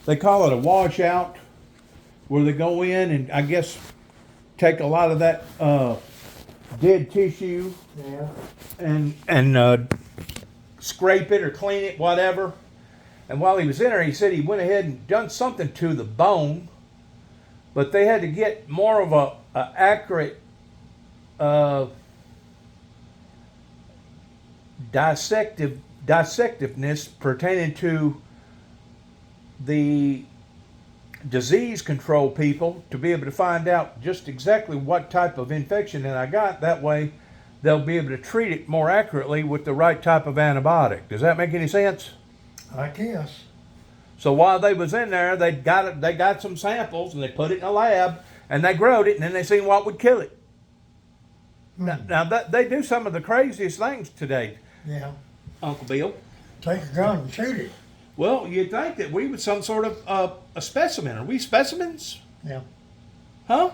they call it a washout, where they go in and I guess take a lot of that dead tissue Yeah. and scrape it or clean it, whatever. And while he was in there, he said he went ahead and done something to the bone, but they had to get more of a accurate dissectiveness pertaining to the disease control people to be able to find out just exactly what type of infection that I got. That way they'll be able to treat it more accurately with the right type of antibiotic. Does that make any sense? I guess. So while they was in there, they got some samples and they put it in a lab and they growed it and then they seen what would kill it. Now they do some of the craziest things today, Yeah. Uncle Bill. Take a gun and shoot it. Well, you'd think that we was some sort of a specimen. Are we specimens? Yeah. Huh?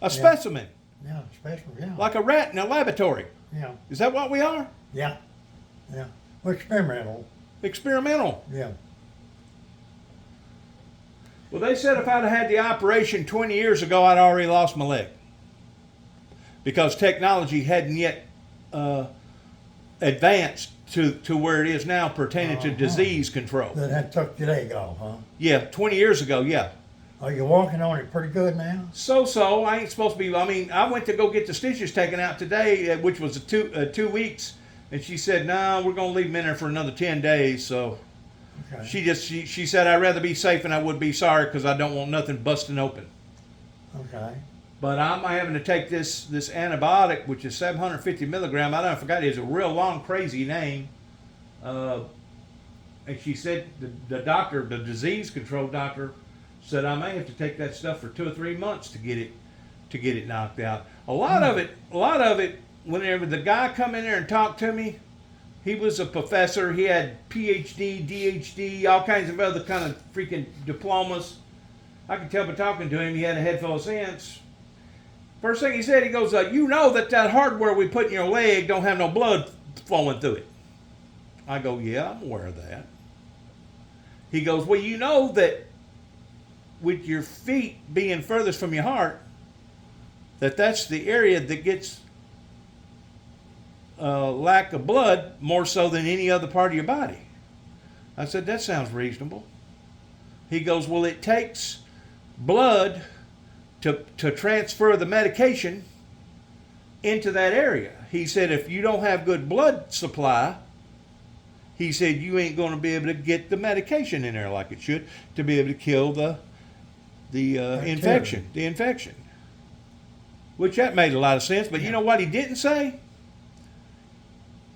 A specimen. Yeah. Special. Yeah. Like a rat in a laboratory. Yeah. Is that what we are? Yeah. Yeah. Well, experimental. Experimental. Yeah. Well, they said if I'd have had the operation 20 years ago, I'd already lost my leg. Because technology hadn't yet advanced to where it is now pertaining to disease control. That took your leg off, huh? Yeah, 20 years ago, yeah. Are you walking on it pretty good now? So, I ain't supposed to be, I mean, I went to go get the stitches taken out today, which was 2 weeks, and she said, no, we're going to leave them in there for another 10 days, so Okay. she said, I'd rather be safe than I would be sorry because I don't want nothing busting open. Okay. But I'm having to take this antibiotic, which is 750 milligram. I forgot it's a real long, crazy name. And she said the doctor, the disease control doctor, said I may have to take that stuff for 2 or 3 months to get it knocked out. A lot of it. Whenever the guy come in there and talked to me, he was a professor. He had PhD, DHD, all kinds of other kind of freaking diplomas. I could tell by talking to him he had a head full of sense. First thing he said, he goes, you know that hardware we put in your leg don't have no blood flowing through it. I go, yeah, I'm aware of that. He goes, well, you know that with your feet being furthest from your heart, that's the area that gets lack of blood more so than any other part of your body. I said, that sounds reasonable. He goes, well, it takes blood to transfer the medication into that area. He said, if you don't have good blood supply, he said, you ain't going to be able to get the medication in there like it should to be able to kill the infection. Which that made a lot of sense. But you know what he didn't say?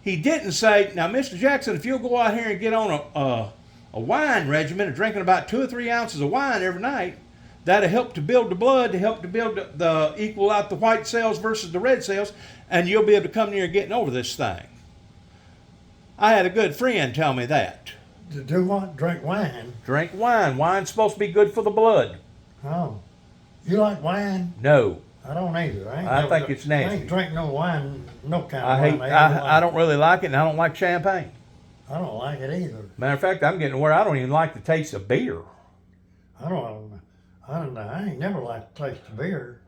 He didn't say, now, Mr. Jackson, if you'll go out here and get on a wine regimen of drinking about 2 or 3 ounces of wine every night, that'll help to build the blood, to help to build the equal out the white cells versus the red cells, and you'll be able to come near getting over this thing. I had a good friend tell me that. To do what? Drink wine? Drink wine. Wine's supposed to be good for the blood. Oh. You like wine? No. I don't either. I think it's nasty. I ain't drink no wine, no kind I of wine. hate. I don't really like it, and I don't like champagne. I don't like it either. Matter of fact, I'm getting to where I don't even like the taste of beer. I ain't never liked the taste of beer.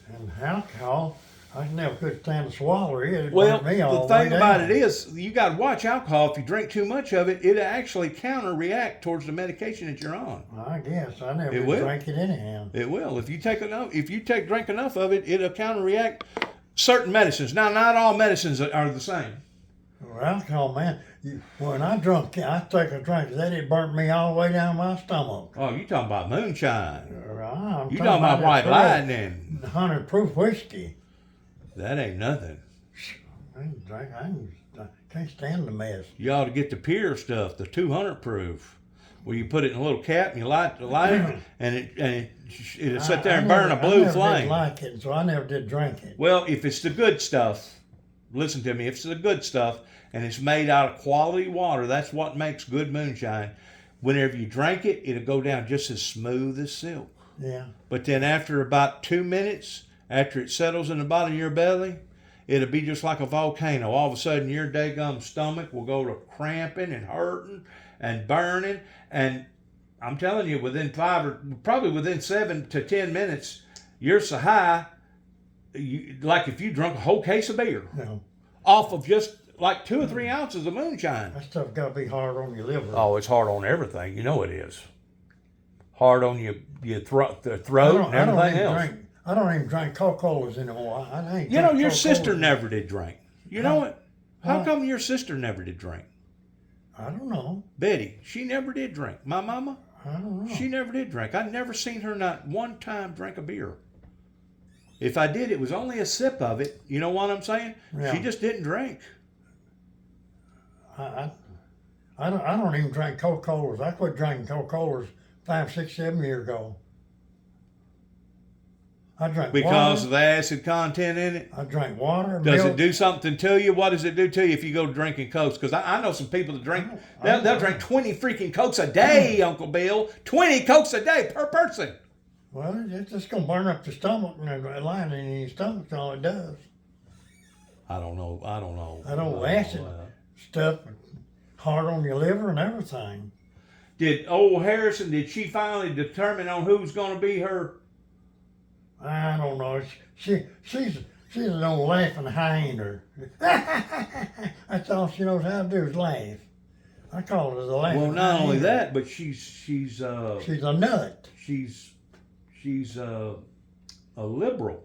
And alcohol, I never could stand to swallow it. It Well, burnt me all the the way thing about down. it is, you got to watch alcohol. If you drink too much of it, it'll actually counter-react towards the medication that you're on. I guess I never It will. drank it anyhow. It will. If you drink enough of it, it'll counter-react certain medicines. Now, not all medicines are the same. Well, alcohol, man, when I take a drink of that, it burnt me all the way down my stomach. Oh, you talking about moonshine? I'm You talking about white lightning? 100 proof whiskey. That ain't nothing. I ain't drink. I can't stand the mess. You ought to get the pure stuff, the 200 proof, where you put it in a little cap and you light it, and it'll sit there and burn a blue I never flame. did like it, so I never did drink it. Well, if it's the good stuff, listen to me. If it's the good stuff and it's made out of quality water, that's what makes good moonshine. Whenever you drink it, it'll go down just as smooth as silk. Yeah. But then after about 2 minutes, after it settles in the bottom of your belly, it'll be just like a volcano. All of a sudden, your daggum stomach will go to cramping and hurting, and burning. And I'm telling you, probably within 7 to 10 minutes, you're so high, like if you drunk a whole case of beer No, off of just like 2 or 3 ounces of moonshine. that stuff got to be hard on your liver. Oh, it's hard on everything. You know it is. Hard on your throat and I don't everything even else. I don't even drink Coca-Colas anymore. I ain't You know, drink your Coca-Cola. sister never did drink. You know what? How Huh? come your sister never did drink? I don't know. Betty, she never did drink. My mama, I don't know. she never did drink. I'd never seen her not one time drink a beer. If I did, it was only a sip of it. You know what I'm saying? Yeah. She just didn't drink. I don't even drink Coca-Colas. I quit drinking Coca-Colas 5, 6, 7 years ago. I drank Because of water. the acid content in it. I drank water. Does milk. it do something to you? What does it do to you if you go drinking Cokes? Because I know some people that drink, I don't they'll know. drink 20 freaking Cokes a day, Uncle Bill. 20 Cokes a day per person. Well, it's just gonna burn up the stomach and the lining in your stomach. All it does. I don't know. I don't acid stuff hard on your liver and everything. Did old Harrison, did she finally determine on who's going to be her? I don't know. She's an old laughing hyena. That's all she knows how to do is laugh. I call her the laughing Well, not only hyena. that, but she's She's a nut. a liberal.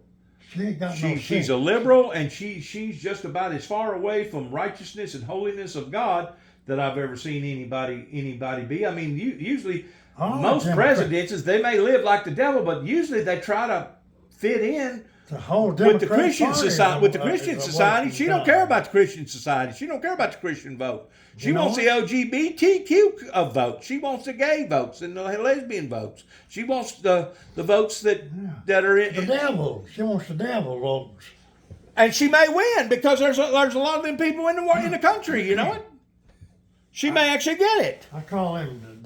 She ain't got no She's sense. a liberal, and she's just about as far away from righteousness and holiness of God that I've ever seen anybody be. I mean, usually All the most Democrats- presidents, they may live like the devil, but usually they try to fit in The whole with the Democrat Christian Party is society. With the a- Christian is a society, waste she of don't time. care about the Christian society. She don't care about the Christian vote. She You know wants the LGBTQ vote. She wants the gay votes and the lesbian votes. She wants the votes that are The in. devil. She wants the devil votes. And she may win because there's a lot of them people in the country. You know it. She may actually get it. I call them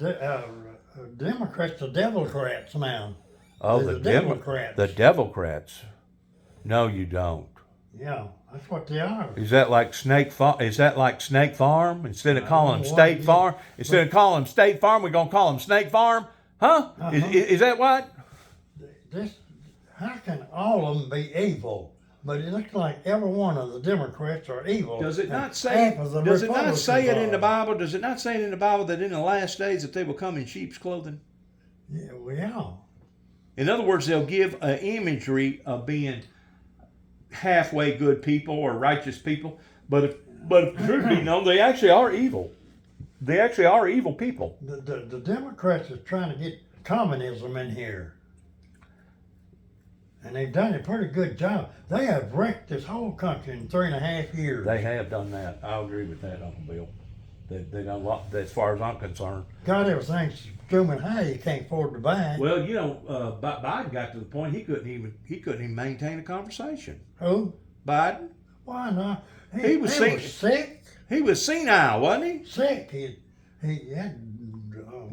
Democrats the Devilcrats now. Oh, They're the Democrats. The Democrats. No, you don't. Yeah, that's what they are. Is that like Snake Farm? Is that like Snake Farm? Instead of I calling them don't know what it State is. Farm, instead of calling them State Farm, we're gonna call them Snake Farm, huh? Is that what? How can all of them be evil? But it looks like every one of the Democrats are evil. Does it and not say? half of the Does it not Republicans say it in the are. Bible? Does it not say it in the Bible that in the last days that they will come in sheep's clothing? Yeah, well, yeah. In other words, they'll give an imagery of being halfway good people or righteous people, but if the truth be known, they actually are evil. They actually are evil people. The Democrats is trying to get communism in here. And they've done a pretty good job. They have wrecked this whole country in 3.5 years. They have done that. I'll agree with that, Uncle Bill. They done a lot, as far as I'm concerned. Got everything's zooming high. You can't afford to buy it. Well, you know, Biden got to the point he couldn't even maintain a conversation. Who? Biden, Why not? He was sick. sick. he was senile, wasn't he? Sick. He had.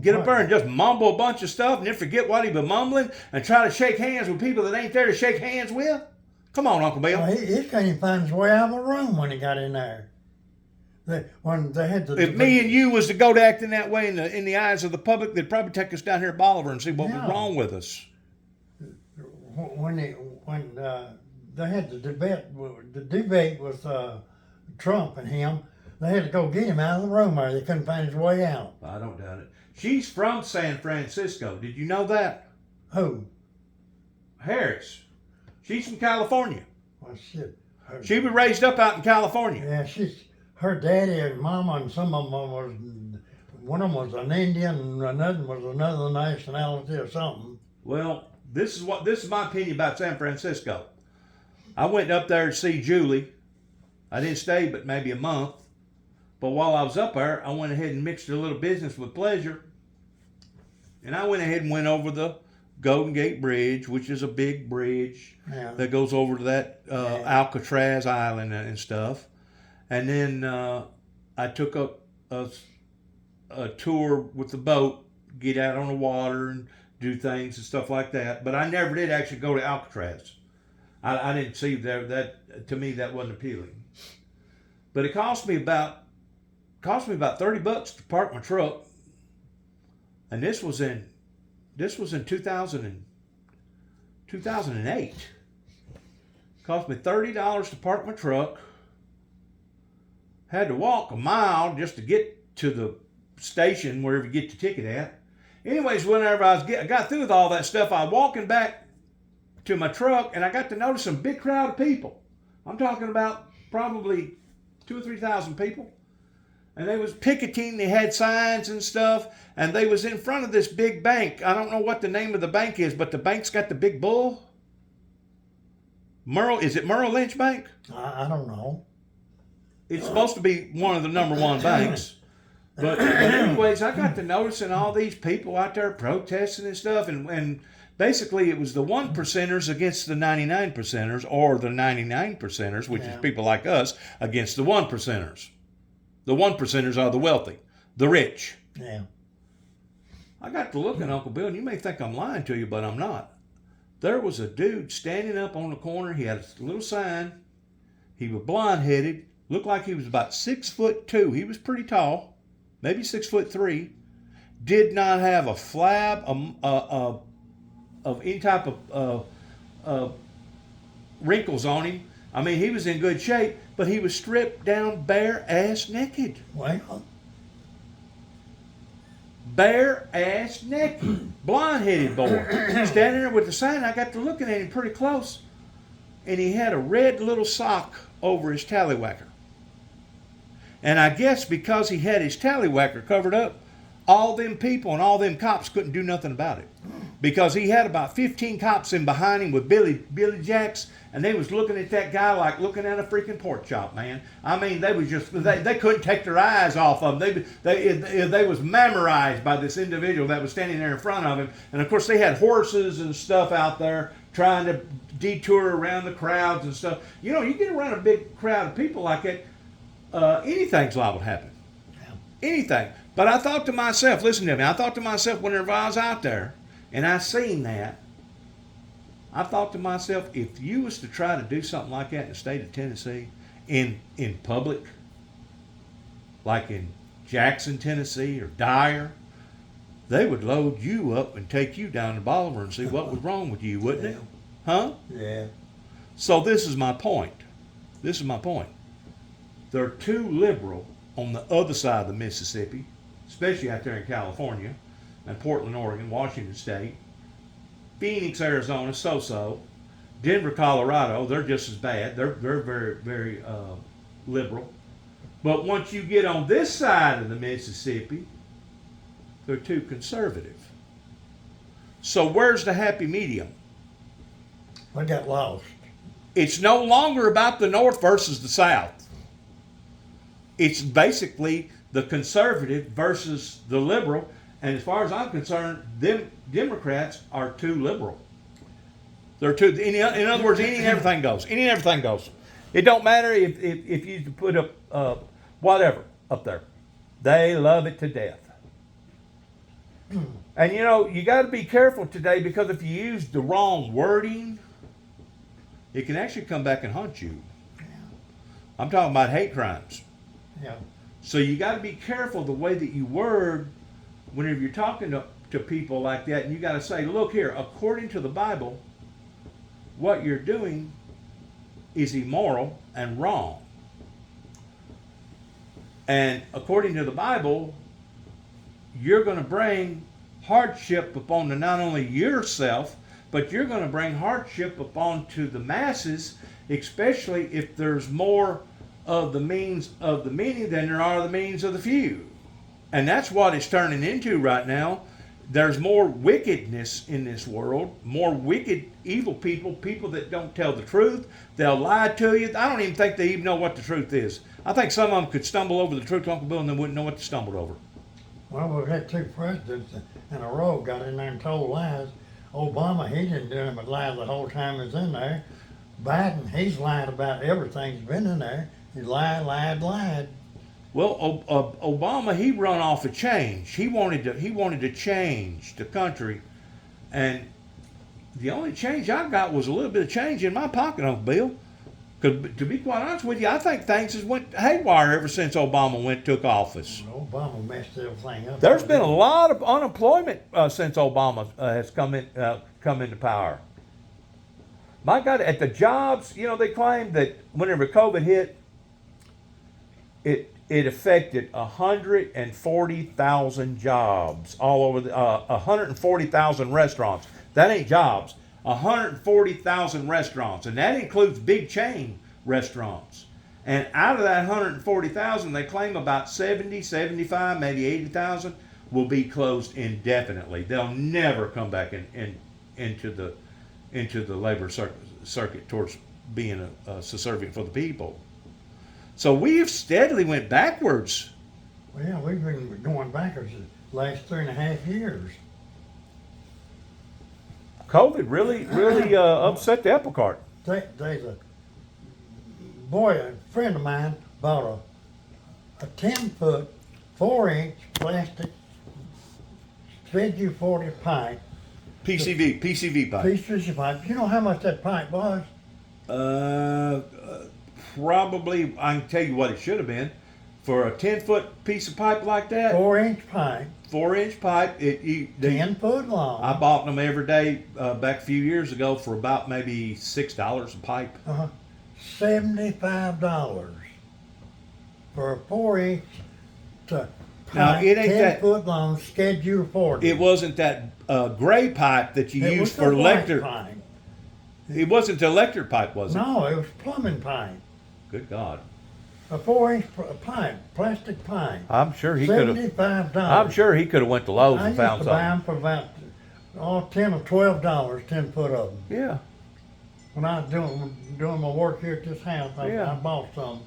Get up there and just mumble a bunch of stuff and then forget what he been mumbling and try to shake hands with people that ain't there to shake hands with. Come on, Uncle Bill. He can't even find his way out of the room when he got in there. When they had the. If me and you was to go to acting that way in the eyes of the public, they'd probably take us down here at Bolivar and see what was Yeah. wrong with us. When they had the debate with Trump and him, they had to go get him out of the room or they couldn't find his way out. I don't doubt it. She's from San Francisco. Did you know that? Who? Harris. She's from California. Well, shit. She was raised up out in California. Yeah, her daddy and mama and some of them was, one of them was an Indian and another was another nationality or something. Well, this is my opinion about San Francisco. I went up there to see Julie. I didn't stay but maybe a month. But while I was up there, I went ahead and mixed a little business with pleasure. And I went ahead and went over the Golden Gate Bridge, which is a big bridge Yeah. that goes over to that Alcatraz Island and stuff. And then I took a tour with the boat, get out on the water and do things and stuff like that. But I never did actually go to Alcatraz. I didn't see there. That to me that wasn't appealing. But it cost me about $30 to park my truck and this was in 2008. Cost me $30 to park my truck. Had to walk a mile just to get to the station wherever you get your ticket at. Anyways, whenever I got through with all that stuff, I was walking back to my truck, and I got to notice some big crowd of people. I'm talking about probably 2,000 or 3,000 people. And they was picketing, they had signs and stuff, and they was in front of this big bank. I don't know what the name of the bank is, but the bank's got the big bull. Is it Merrill Lynch Bank? I don't know. It's supposed to be one of the number one banks. But anyways, I got to noticing all these people out there protesting and stuff, and basically it was the 1%ers against the 99%ers, or the 99%ers, which is people like us, against the 1%ers. The 1%ers are the wealthy, the rich. Yeah. I got to look at Uncle Bill, and you may think I'm lying to you, but I'm not. There was a dude standing up on the corner. He had a little sign. He was blonde-headed. Looked like he was about 6'2". He was pretty tall, maybe 6'3". Did not have a flab of any type of wrinkles on him. I mean, he was in good shape, but he was stripped down bare ass naked. Well, Bare ass naked. Blonde-headed boy. Standing there with the sign. I got to looking at him pretty close. And he had a red little sock over his tallywhacker. And I guess because he had his tallywhacker covered up, all them people and all them cops couldn't do nothing about it. Because he had about 15 cops in behind him with Billy Jacks, and they was looking at that guy like looking at a freaking pork chop, man. I mean, they was just, they couldn't take their eyes off of him. They was memorized by this individual that was standing there in front of him. And of course they had horses and stuff out there trying to detour around the crowds and stuff. You know, you get around a big crowd of people like that, anything's liable to happen. Anything. But I thought to myself, listen to me, I thought to myself whenever I was out there and I seen that, I thought to myself, if you was to try to do something like that in the state of Tennessee, in public, like in Jackson, Tennessee, or Dyer, they would load you up and take you down to Bolivar and see what was wrong with you, wouldn't it? Huh? yeah. So this is my point. This is my point. They're too liberal on the other side of the Mississippi, especially out there in California, and Portland, Oregon, Washington State, Phoenix, Arizona, so-so, Denver, Colorado, they're just as bad. They're very, very liberal. But once you get on this side of the Mississippi, they're too conservative. So where's the happy medium? I got lost. It's no longer about the North versus the South. It's basically the conservative versus the liberal. And as far as I'm concerned, them Democrats are too liberal. They're too. In other words, any and everything goes. Any and everything goes. It don't matter if you put up whatever up there. They love it to death. And you know, you got to be careful today, because if you use the wrong wording, it can actually come back and haunt you. I'm talking about hate crimes. Yeah. So you got to be careful the way that you word whenever you're talking to people like that. And you got to say, look here, according to the Bible, what you're doing is immoral and wrong. And according to the Bible, you're going to bring hardship upon not only yourself, but you're going to bring hardship upon to the masses, especially if there's more of the means of the many than there are the means of the few. And that's what it's turning into right now. There's more wickedness in this world, more wicked, evil people that don't tell the truth. They'll lie to you. I don't even think they even know what the truth is. I think some of them could stumble over the truth, Uncle Bill, and they wouldn't know what they stumbled over. Well, we've had two presidents in a row got in there and told lies. Obama, he didn't do anything but lie the whole time he was in there. Biden, he's lied about everything he's been in there. He lied. Well, Obama, he run off a change. He wanted to change the country, and the only change I got was a little bit of change in my pocket, Uncle Bill. Because to be quite honest with you, I think things has went haywire ever since Obama took office. Obama messed everything up. There's been a lot of unemployment since Obama has come into power. My God, at the jobs, you know, they claim that whenever COVID hit, it affected 140,000 jobs all over 140,000 restaurants. That ain't jobs. 140,000 restaurants, and that includes big chain restaurants. And out of that 140,000, they claim about 70, 75, maybe 80,000 will be closed indefinitely. They'll never come back into the labor circuit towards being a subservient for the people. So we have steadily went backwards. Well, yeah, we've been going backwards the last 3.5 years. COVID really upset the apple cart. There's a friend of mine bought a 10-foot, 4-inch plastic Schedule 40 pipe. PCV pipe. PCV pipe. You know how much that pipe was? Probably, I can tell you what it should have been. For a 10-foot piece of pipe like that, 4-inch pipe. 4-inch pipe. 10 foot long. I bought them every day back a few years ago for about maybe $6 a pipe. $75 for a 4-inch pipe. Now, it ain't 10 foot long, Schedule 40. It wasn't that gray pipe that you use for electric. Pipe. It wasn't the electric pipe, was it? No, it was plumbing pipe. Good God. A 4-inch pipe, plastic pipe. I'm sure he could have. $75. I'm sure he could have went to Lowe's I and used found to buy something. them for about $10 or $12, 10 foot of them. Yeah. When I was doing my work here at this house, I bought some.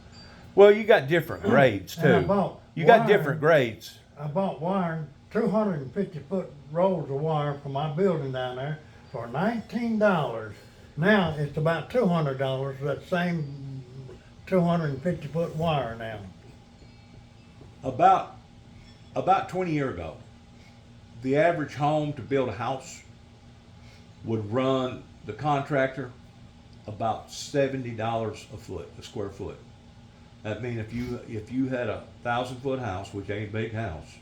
Well, you got different grades And I too. bought You got wire. different grades. I bought wire, 250 foot rolls of wire for my building down there for $19. Now it's about $200 for that same 250 foot wire now. About 20 years ago, the average home to build a house would run the contractor about $70 a square foot. That means if you had a 1,000-foot house, which ain't a big house,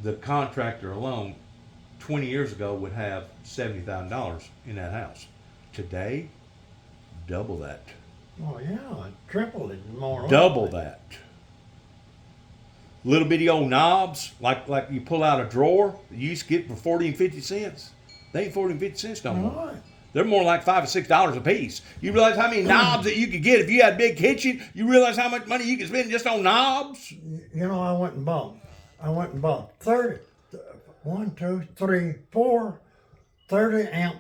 the contractor alone 20 years ago would have $70,000 in that house. Today, double that. Oh yeah, triple it more. Double that. Little bitty old knobs, like you pull out a drawer, you used to get for 40 and 50 cents. They ain't 40 and 50 cents no more. Right. They're more like $5 or $6 a piece. You realize how many knobs that you could get if you had a big kitchen? You realize how much money you could spend just on knobs? You know, I went and bought 30, 4 30-amp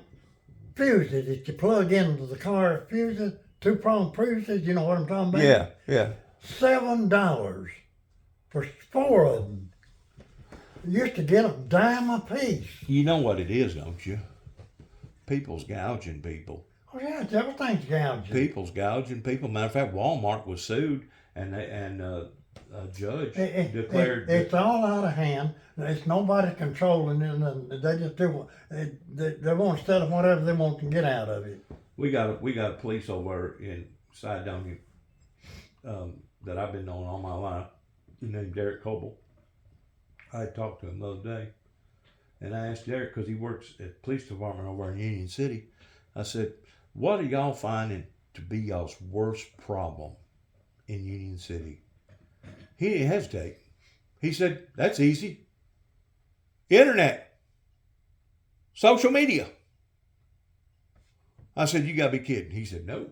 fuses that you plug into the car fuses, 2-prong fuses, you know what I'm talking about? Yeah. $7 for 4 of them. You used to get them dime a piece. You know what it is, don't you? People's gouging people. Oh yeah, everything's gouging. People's gouging people. Matter of fact, Walmart was sued, and a judge declared it's all out of hand. It's nobody controlling it, and they just do. They want to sell whatever they want to get out of it. we got a police over in Sidonia that I've been knowing all my life. His named Derek Coble. I talked to him the other day, and I asked Derek, because he works at the police department over in Union City. I said, "What are y'all finding to be y'all's worst problem in Union City?" He didn't hesitate. He said, "That's easy. Internet. Social media." I said, "You gotta be kidding." He said, "No."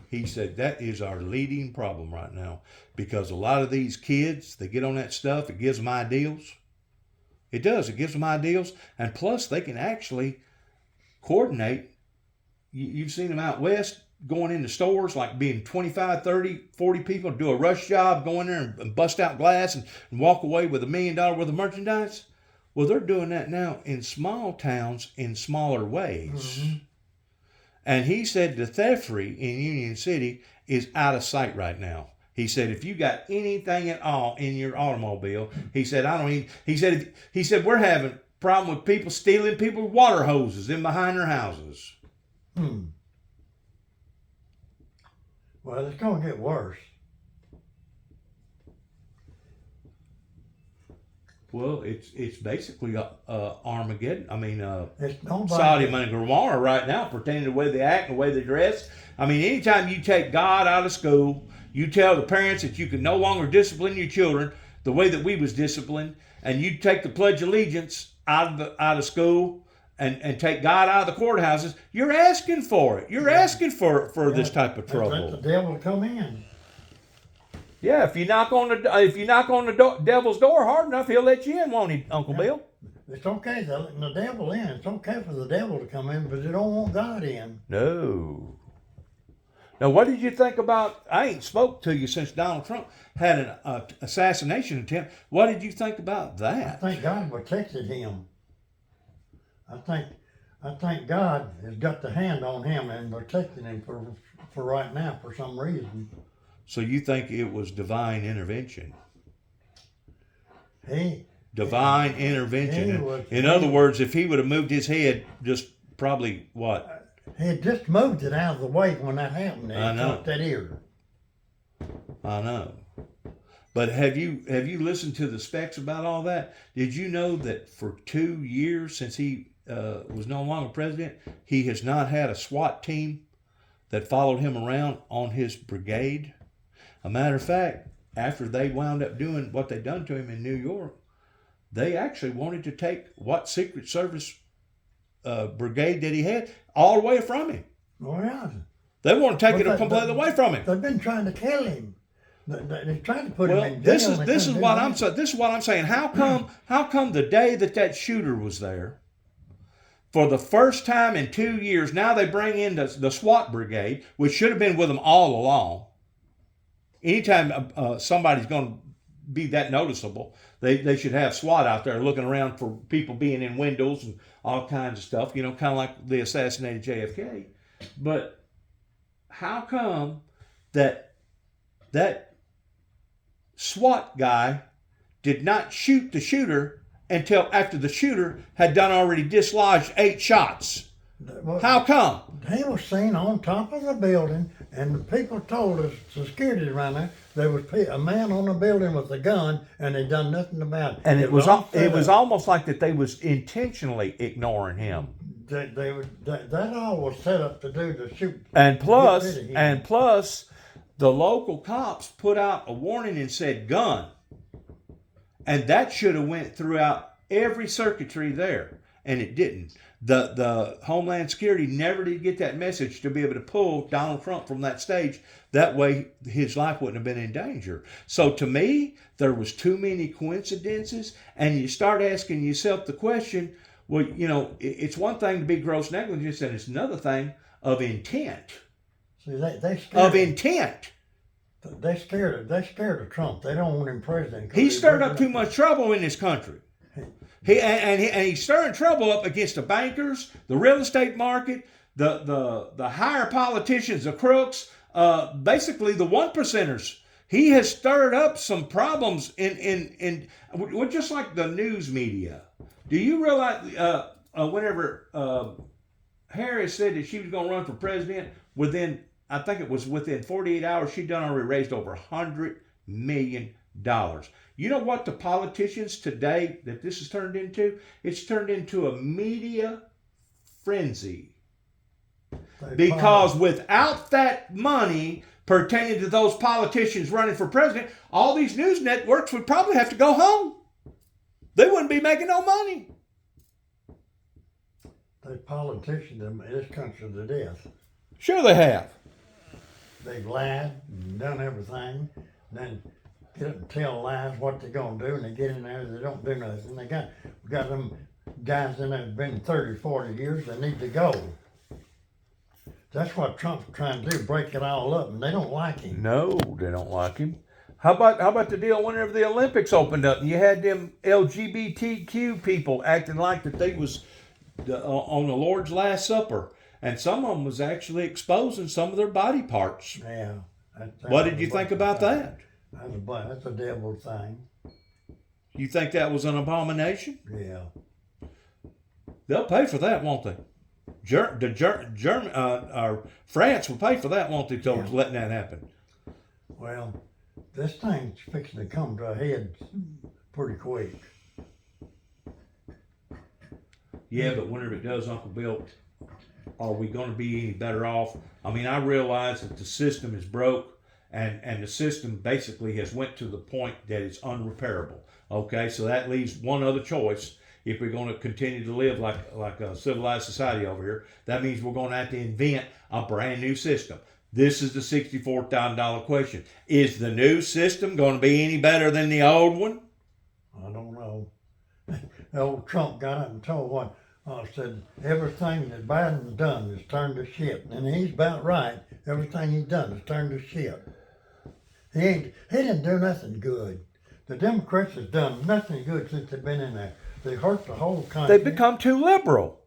He said, "That is our leading problem right now, because a lot of these kids, they get on that stuff, it gives them ideals. It does, it gives them ideals, and plus they can actually coordinate. You've seen them out west going into stores, like being 25, 30, 40 people, do a rush job, go in there and bust out glass and walk away with $1 million worth of merchandise. Well, they're doing that now in small towns in smaller ways. Mm-hmm. And he said the theft-free in Union City is out of sight right now. He said, if you got anything at all in your automobile, he said, he said, we're having a problem with people stealing people's water hoses in behind their houses. Well, it's gonna get worse. Well, it's basically Armageddon. I mean, It's nobody. Sodom and Gomorrah right now, pertaining to the way they act and the way they dress. I mean, anytime you take God out of school, you tell the parents that you can no longer discipline your children the way that we was disciplined, and you take the Pledge of Allegiance out of school and take God out of the courthouses, you're asking for it. You're asking for this type of trouble. Let the devil come in. Yeah, if you knock on the devil's door hard enough, he'll let you in, won't he, Uncle Bill? It's okay to let the devil in. It's okay for the devil to come in, but they don't want God in. No. Now, what did you think about? I ain't spoke to you since Donald Trump had an assassination attempt. What did you think about I that? think God protected him. I think God has got the hand on him and protecting him for right now for some reason. So you think it was divine intervention? He Divine intervention. was- In other words, if he would have moved his head just probably what? He had just moved it out of the way when that happened. I And know. caught that ear. I know. But have you listened to the specs about all that? Did you know that for 2 years since he was no longer president, he has not had a SWAT team that followed him around on his brigade? A matter of fact, after they wound up doing what they done to him in New York, they actually wanted to take what Secret Service brigade that he had all the way from him. Oh yeah. They want to take But it completely away from him. They've been trying to kill him. They tried to put him Well, in jail. this and they is couldn't what do I'm that. saying. This is what I'm saying. How come the day that shooter was there, for the first time in 2 years, now they bring in the SWAT brigade, which should have been with them all along. Anytime somebody's going to be that noticeable, they should have SWAT out there looking around for people being in windows and all kinds of stuff. You know, kind of like the assassinated JFK. But how come that SWAT guy did not shoot the shooter until after the shooter had done already dislodged 8 shots? Well, How come? he was seen on top of the building, and the people told us, the security around there was a man on the building with a gun, and they done nothing about it. And it was all set up. almost like that they was intentionally ignoring him. That all was set up to do to shoot. And plus, Get rid of him. the local cops put out a warning and said gun. And that should have went throughout every circuitry there, and it didn't. The Homeland Security never did get that message to be able to pull Donald Trump from that stage. That way his life wouldn't have been in danger. So to me, there was too many coincidences, and you start asking yourself the question, well, you know, it's one thing to be gross negligence, and it's another thing of intent. See, they scared. Of intent. They scared of Trump. They don't want him president. 'cause He stirred breaking up too much trouble in this country. He's stirring trouble up against the bankers, the real estate market, the higher politicians, the crooks, basically the 1%ers. He has stirred up some problems in just like the news media. Do you realize whenever Harris said that she was going to run for president, I think it was within 48 hours, she'd done already raised over $100 million. You know what the politicians today that this has turned into? It's turned into a media frenzy. Because without that money pertaining to those politicians running for president, all these news networks would probably have to go home. They wouldn't be making no money. They politicians in this country to death. Sure they have. They've lied and done everything. Then get up and tell lies what they're gonna do, and they get in there and they don't do nothing. We got them guys in there that's been 30, 40 years, they need to go. That's what Trump's trying to do, break it all up, and they don't like him. No, they don't like him. How about the deal whenever the Olympics opened up and you had them LGBTQ people acting like that they was on the Lord's Last Supper, and some of them was actually exposing some of their body parts. Yeah. What did you think about that? That's a devil thing. You think that was an abomination? Yeah. They'll pay for that, won't they? France will pay for that, won't they, towards Yeah. letting that happen? Well, this thing's fixing to come to a head pretty quick. Yeah, but whenever it does, Uncle Bill, are we going to be any better off? I mean, I realize that the system is broke, and the system basically has went to the point that it's unrepairable. Okay, so that leaves one other choice. If we're going to continue to live like a civilized society over here, that means we're going to have to invent a brand new system. This is the $64,000 question. Is the new system going to be any better than the old one? I don't know. The old Trump got up and told what said everything that Biden's done is turned to shit, and he's about right. Everything he's done is turned to shit. He didn't do nothing good. The Democrats has done nothing good since they've been in there. They hurt the whole country. They've become too liberal.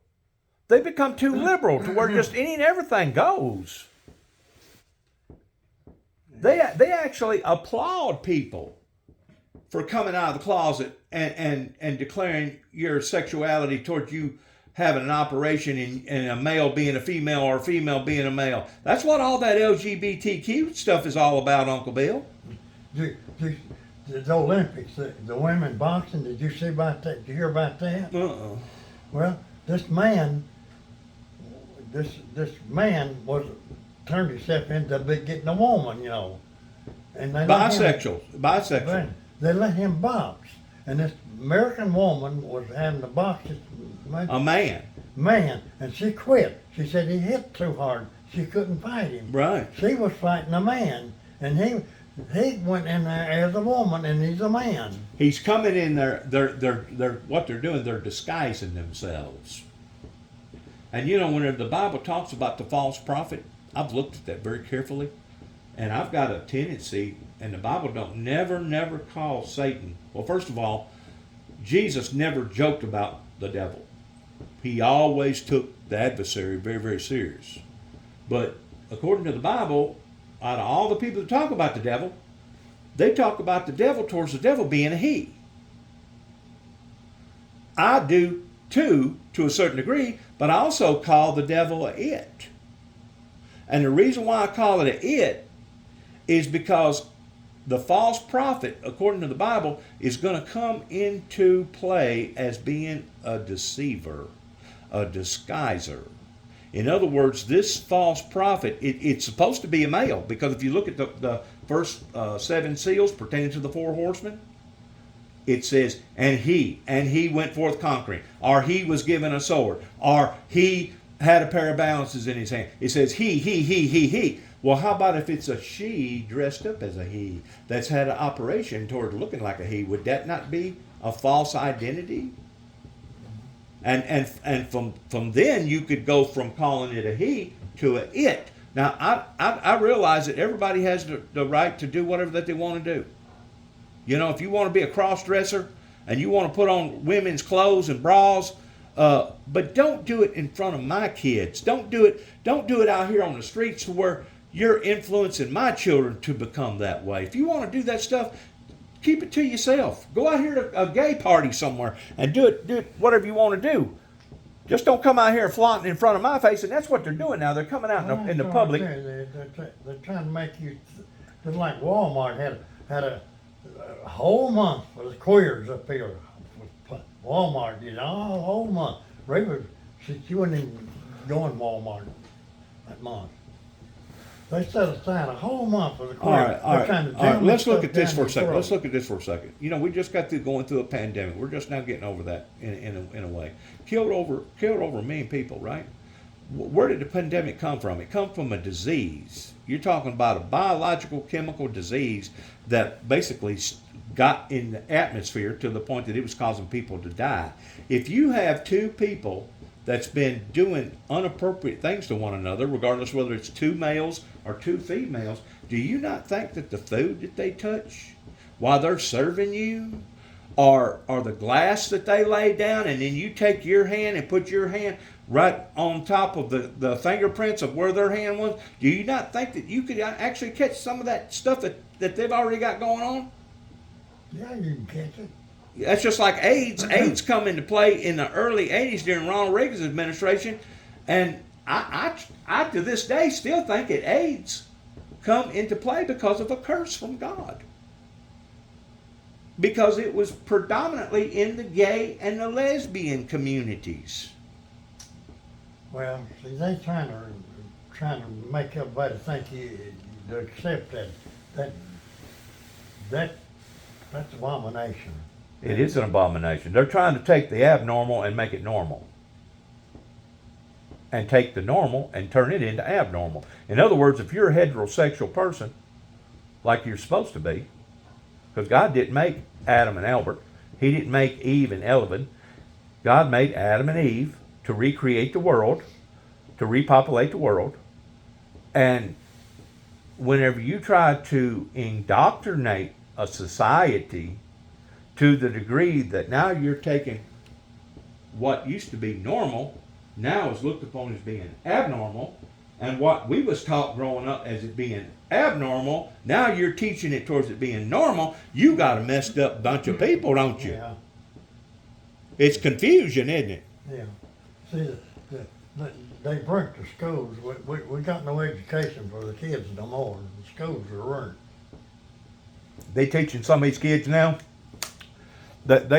They've become too liberal to where just any and everything goes. They actually applaud people for coming out of the closet and declaring your sexuality towards you having an operation and a male being a female or a female being a male. That's what all that LGBTQ stuff is all about, Uncle Bill. The Olympics, the women boxing, did you see about that? Did you hear about that? Well, this man was turned himself into getting a woman, you know. And they Bisexual. They let him box. And this American woman was having to box this A man. and she quit. She said he hit too hard. She couldn't fight him. Right. She was fighting a man, and he went in there as a woman, and he's a man. He's coming in there. They're what they're doing. They're disguising themselves. And you know, whenever the Bible talks about the false prophet, I've looked at that very carefully, and I've got a tendency. And the Bible don't never call Satan. Well, first of all, Jesus never joked about the devil. He always took the adversary very, very serious. But according to the Bible, out of all the people that talk about the devil, they talk about the devil towards the devil being a he. I do too, to a certain degree, but I also call the devil a it. And the reason why I call it a it is because the false prophet, according to the Bible, is going to come into play as being a deceiver, a disguiser. In other words, this false prophet, it's supposed to be a male, because if you look at the first 7 seals pertaining to the 4 horsemen, it says, and he went forth conquering, or he was given a sword, or he had a pair of balances in his hand. It says he. Well, how about if it's a she dressed up as a he that's had an operation toward looking like a he? Would that not be a false identity? And from then you could go from calling it a he to a it. Now I realize that everybody has the right to do whatever that they want to do. You know, if you want to be a cross dresser and you want to put on women's clothes and bras, but don't do it in front of my kids. Don't do it out here on the streets to where you're influencing my children to become that way. If you want to do that stuff, keep it to yourself. Go out here to a gay party somewhere and do it whatever you want to do. Just don't come out here flaunting in front of my face, and that's what they're doing now. They're coming out in the public. They're trying to make you, just like Walmart had a whole month for the queers up here. Walmart did all a whole month. She wouldn't even go in Walmart that month. They set aside a whole month for the queers. All right. Let's look at this for a second. You know, we just got through going through a pandemic. We're just now getting over that in a way. Killed over a million people, right? Where did the pandemic come from? It come from a disease. You're talking about a biological chemical disease that basically got in the atmosphere to the point that it was causing people to die. If you have 2 people that's been doing inappropriate things to one another, regardless whether it's 2 males or 2 females, do you not think that the food that they touch while they're serving you, or the glass that they lay down, and then you take your hand and put your hand right on top of the fingerprints of where their hand was, do you not think that you could actually catch some of that stuff that they've already got going on? Yeah, you can catch it. That's just like AIDS. AIDS come into play in the early 80s during Ronald Reagan's administration, And I to this day still think that AIDS come into play because of a curse from God. Because it was predominantly in the gay and the lesbian communities. Well, see, they trying to make everybody think you to accept that's abomination. It is an abomination. They're trying to take the abnormal and make it normal. And take the normal and turn it into abnormal. In other words, if you're a heterosexual person, like you're supposed to be, because God didn't make Adam and Albert, He didn't make Eve and Elvin. God made Adam and Eve to recreate the world, to repopulate the world. And whenever you try to indoctrinate a society to the degree that now you're taking what used to be normal, now is looked upon as being abnormal, and what we was taught growing up as it being abnormal, now you're teaching it towards it being normal, you got a messed up bunch of people, don't you? Yeah, It's confusion, isn't it? yeah. See, they burnt the schools. We got no education for the kids no more. The schools are ruined. They teaching some of these kids now that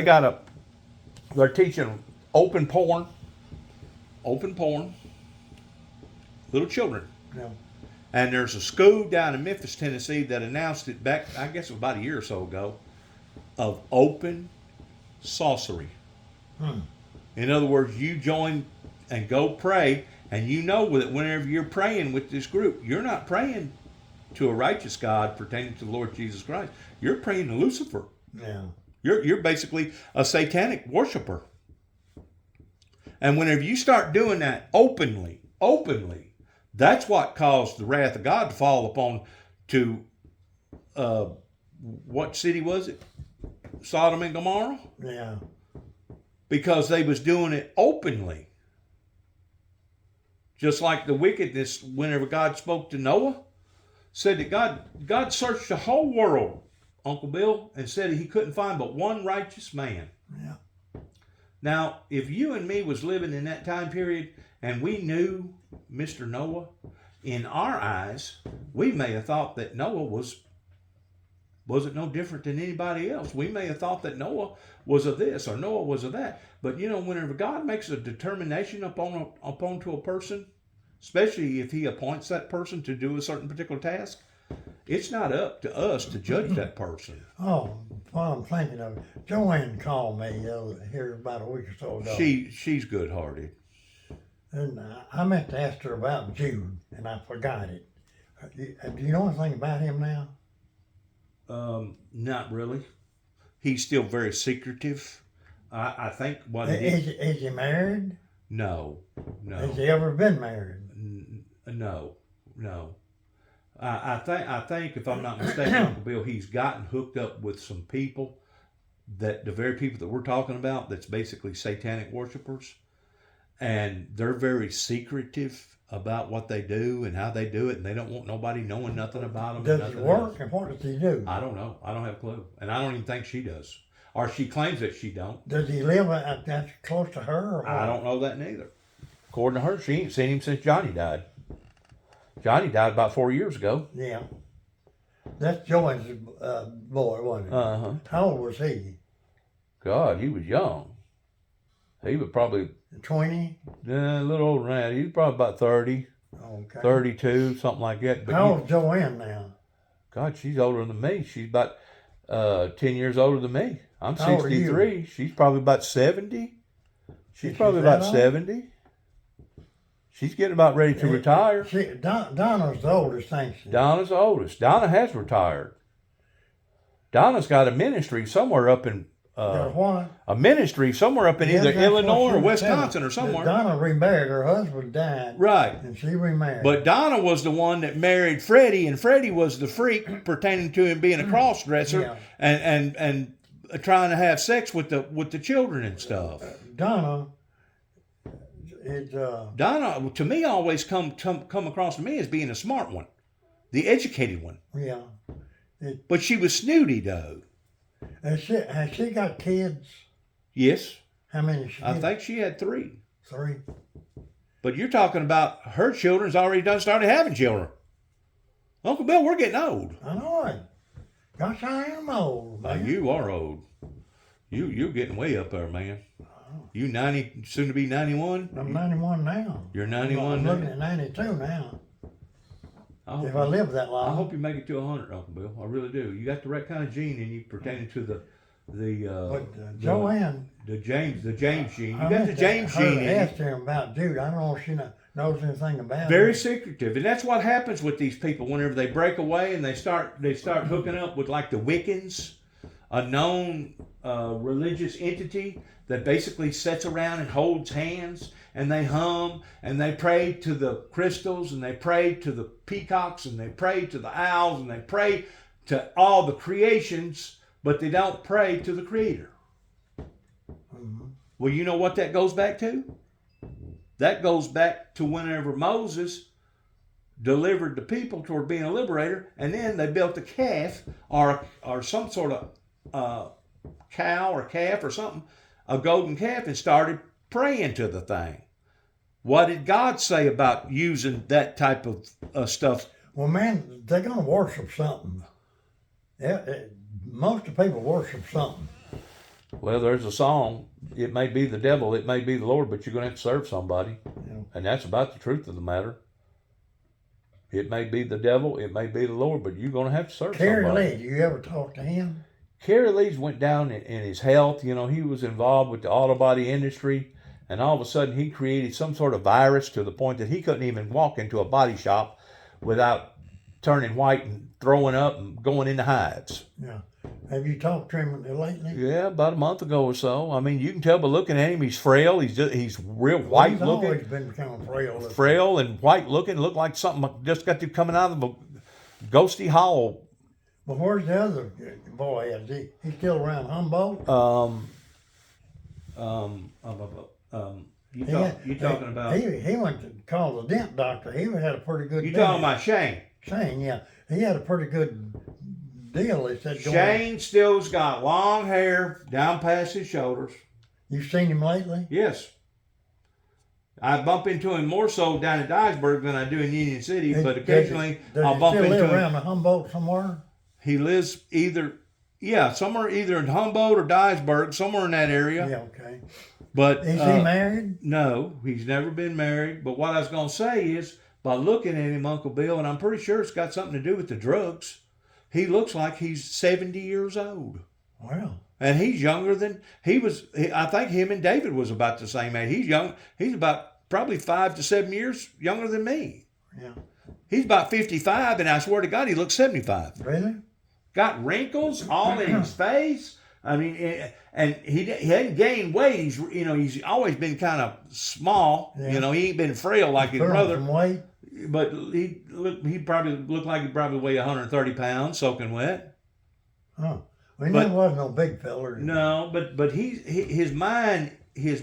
they're teaching open porn, little children. Yeah. And there's a school down in Memphis, Tennessee that announced it back, I guess it was about a year or so ago, of open sorcery. In other words, you join and go pray, and you know that whenever you're praying with this group, you're not praying to a righteous God pertaining to the Lord Jesus Christ. You're praying to Lucifer. Yeah. You're basically a satanic worshiper. And whenever you start doing that openly, that's what caused the wrath of God to fall upon to, what city was it? Sodom and Gomorrah? Yeah. Because they was doing it openly. Just like the wickedness, whenever God spoke to Noah, said that God searched the whole world, Uncle Bill, and said he couldn't find but one righteous man. Yeah. Now, if you and me was living in that time period and we knew Mr. Noah, in our eyes, we may have thought that Noah wasn't no different than anybody else. We may have thought that Noah was of this or Noah was of that. But you know, whenever God makes a determination upon to a person, especially if he appoints that person to do a certain particular task, it's not up to us to judge that person. Oh, while I'm thinking of it, Joanne called me here about a week or so ago. She's good-hearted. And I meant to ask her about Jude, and I forgot it. Do you know anything about him now? Not really. He's still very secretive. I think what it Is he married? No. Has he ever been married? No. I think if I'm not mistaken, Uncle Bill, he's gotten hooked up with some people, that the very people that we're talking about, that's basically satanic worshipers, and they're very secretive about what they do and how they do it, and they don't want nobody knowing nothing about them. Does he work, and what does he do? I don't know. I don't have a clue, and I don't even think she does, or she claims that she don't. Does he live that close to her? Or what? I don't know that neither. According to her, she ain't seen him since Johnny died. Johnny died about 4 years ago. Yeah. That's Joanne's boy, wasn't it? Uh-huh. How old was he? God, he was young. He was probably 20? a little older than that. He was probably about 30, Okay. 32, something like that. But How old's Joanne now? God, she's older than me. She's about 10 years older than me. I'm How old are you? 63. She's probably about 70. She's Is probably she that about old? 70. She's getting about ready to retire. Donna's the oldest, ain't she? Donna's the oldest. Donna has retired. Donna's got a ministry somewhere up in Got what? a ministry somewhere up in Yeah, either that's what Illinois she or was telling Wisconsin me. or somewhere. Donna remarried. Her husband died. Right. And she remarried. But Donna was the one that married Freddie, and Freddie was the freak pertaining to him being a cross-dresser Yeah. and trying to have sex with the children and stuff. Donna is Donna, to me, always come across to me as being a smart one, the educated one. yeah. But she was snooty, though. Has she got kids? Yes, How many? She I got? think she had 3. 3. But you're talking about her children's already done started having children. Uncle Bill, we're getting old. I know it. Gosh, I am old, Now, man. you are old. You're getting way up there, man. You 90, soon to be 91. I'm 91 now. You're 91 I'm now? looking at 92 now. I hope, If I live that I long. hope you make it to 100, Uncle Bill. I really do. You got the right kind of gene in you pertaining to the Joanne, the James gene. You I got the meant to- James I gene in you. asked him about Jude. I don't know if she knows anything about Very it. secretive, and that's what happens with these people whenever they break away and they start hooking up with like the Wiccans, a known religious entity that basically sits around and holds hands and they hum and they pray to the crystals and they pray to the peacocks and they pray to the owls and they pray to all the creations, but they don't pray to the Creator. Mhm. Well, you know what that goes back to? That goes back to whenever Moses delivered the people toward being a liberator, and then they built a calf or some sort of cow or calf or something, a golden calf, and started praying to the thing. What did God say about using that type of stuff? Well, man, they're going to worship something. Most of the people worship something. Well, there's a song. It may be the devil, it may be the Lord, but you're going to have to serve somebody. Yeah. And that's about the truth of the matter. It may be the devil, it may be the Lord, but you're going to have to serve Kerry somebody. Lee, you ever talk to him? Kerry Lee's went down in his health. You know, he was involved with the auto body industry, and all of a sudden he created some sort of virus to the point that he couldn't even walk into a body shop without turning white and throwing up and going into hives. Yeah. Have you talked to him lately? Yeah, about a month ago or so. I mean, you can tell by looking at him, he's frail. He's real white He's looking. always been becoming frail. Frail and white looking, look like something just got to coming out of a ghosty hole. But where's the other boy? Is he still around Humboldt? You talking about? He went to call the dent doctor. He had a pretty good. You talking about Shane? Shane? Yeah, he had a pretty good deal. He said. Shane still's got long hair down past his shoulders. You've seen him lately? Yes. I bump into him more so down at Dyersburg than I do in Union City, but occasionally I'll bump still into live him. around the Humboldt somewhere? He lives somewhere either in Humboldt or Dyersburg, somewhere in that area. Yeah, okay. But Is he married? No, he's never been married. But what I was going to say is, by looking at him, Uncle Bill, and I'm pretty sure it's got something to do with the drugs, he looks like he's 70 years old. Wow. And he's younger than he was. I think him and David was about the same age. He's young. He's about probably 5 to 7 years younger than me. Yeah. He's about 55, and I swear to God, he looks 75. Really? Got wrinkles all in his face. I mean, and he hadn't gained weight. He's always been kind of small. Yeah. You know, he ain't been frail like his Put on brother. some weight? But he probably looked like he probably weighed 130 pounds, soaking wet. Oh. Well, he never was no big feller. No, but his mind is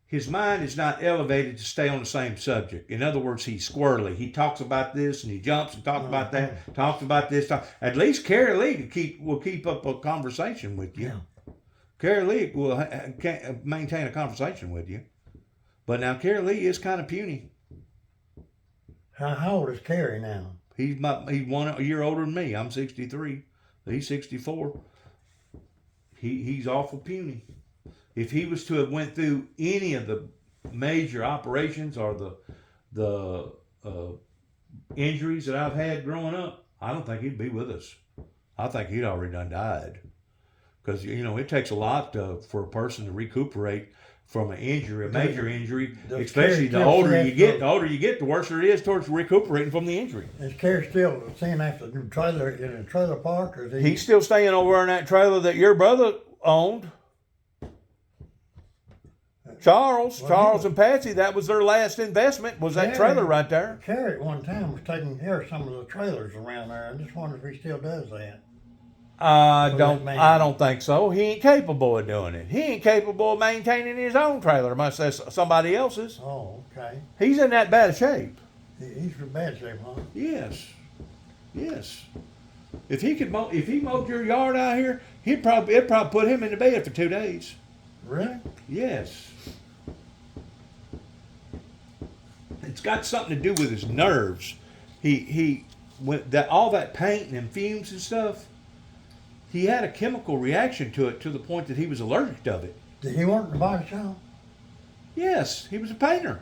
his mind is not elevated to stay on the same subject. In other words, he's squirrely. He talks about this and he jumps and talks about that, talks about this. At least Kerry Lee will keep up a conversation with you. Yeah. Kerry Lee will maintain a conversation with you. But now Kerry Lee is kind of puny. How old is Kerry now? He's 1 year older than me. I'm 63. He's 64. He's awful puny. If he was to have went through any of the major operations or the injuries that I've had growing up, I don't think he'd be with us. I think he'd already done died. Because, it takes a lot for a person to recuperate from an injury, a major injury, especially the older you get, the worse it is towards recuperating from the injury. Is Kerry still staying after the trailer in a trailer park? Or is he? He's still staying over in that trailer that your brother owned. Charles and Patsy, that was their last investment, was that trailer right there. Kerry at one time was taking care of some of the trailers around there. I just wonder if he still does that. I don't think so. He ain't capable of doing it. He ain't capable of maintaining his own trailer, much less somebody else's. Oh, okay. He's in that bad a shape. He's in bad shape, huh? Yes. If he mowed your yard out here, it'd probably put him in the bed for 2 days. Really? Yes. It's got something to do with his nerves. He when that all that paint and fumes and stuff, he had a chemical reaction to it to the point that he was allergic to it. Did he work in the body shop? Yes, he was a painter.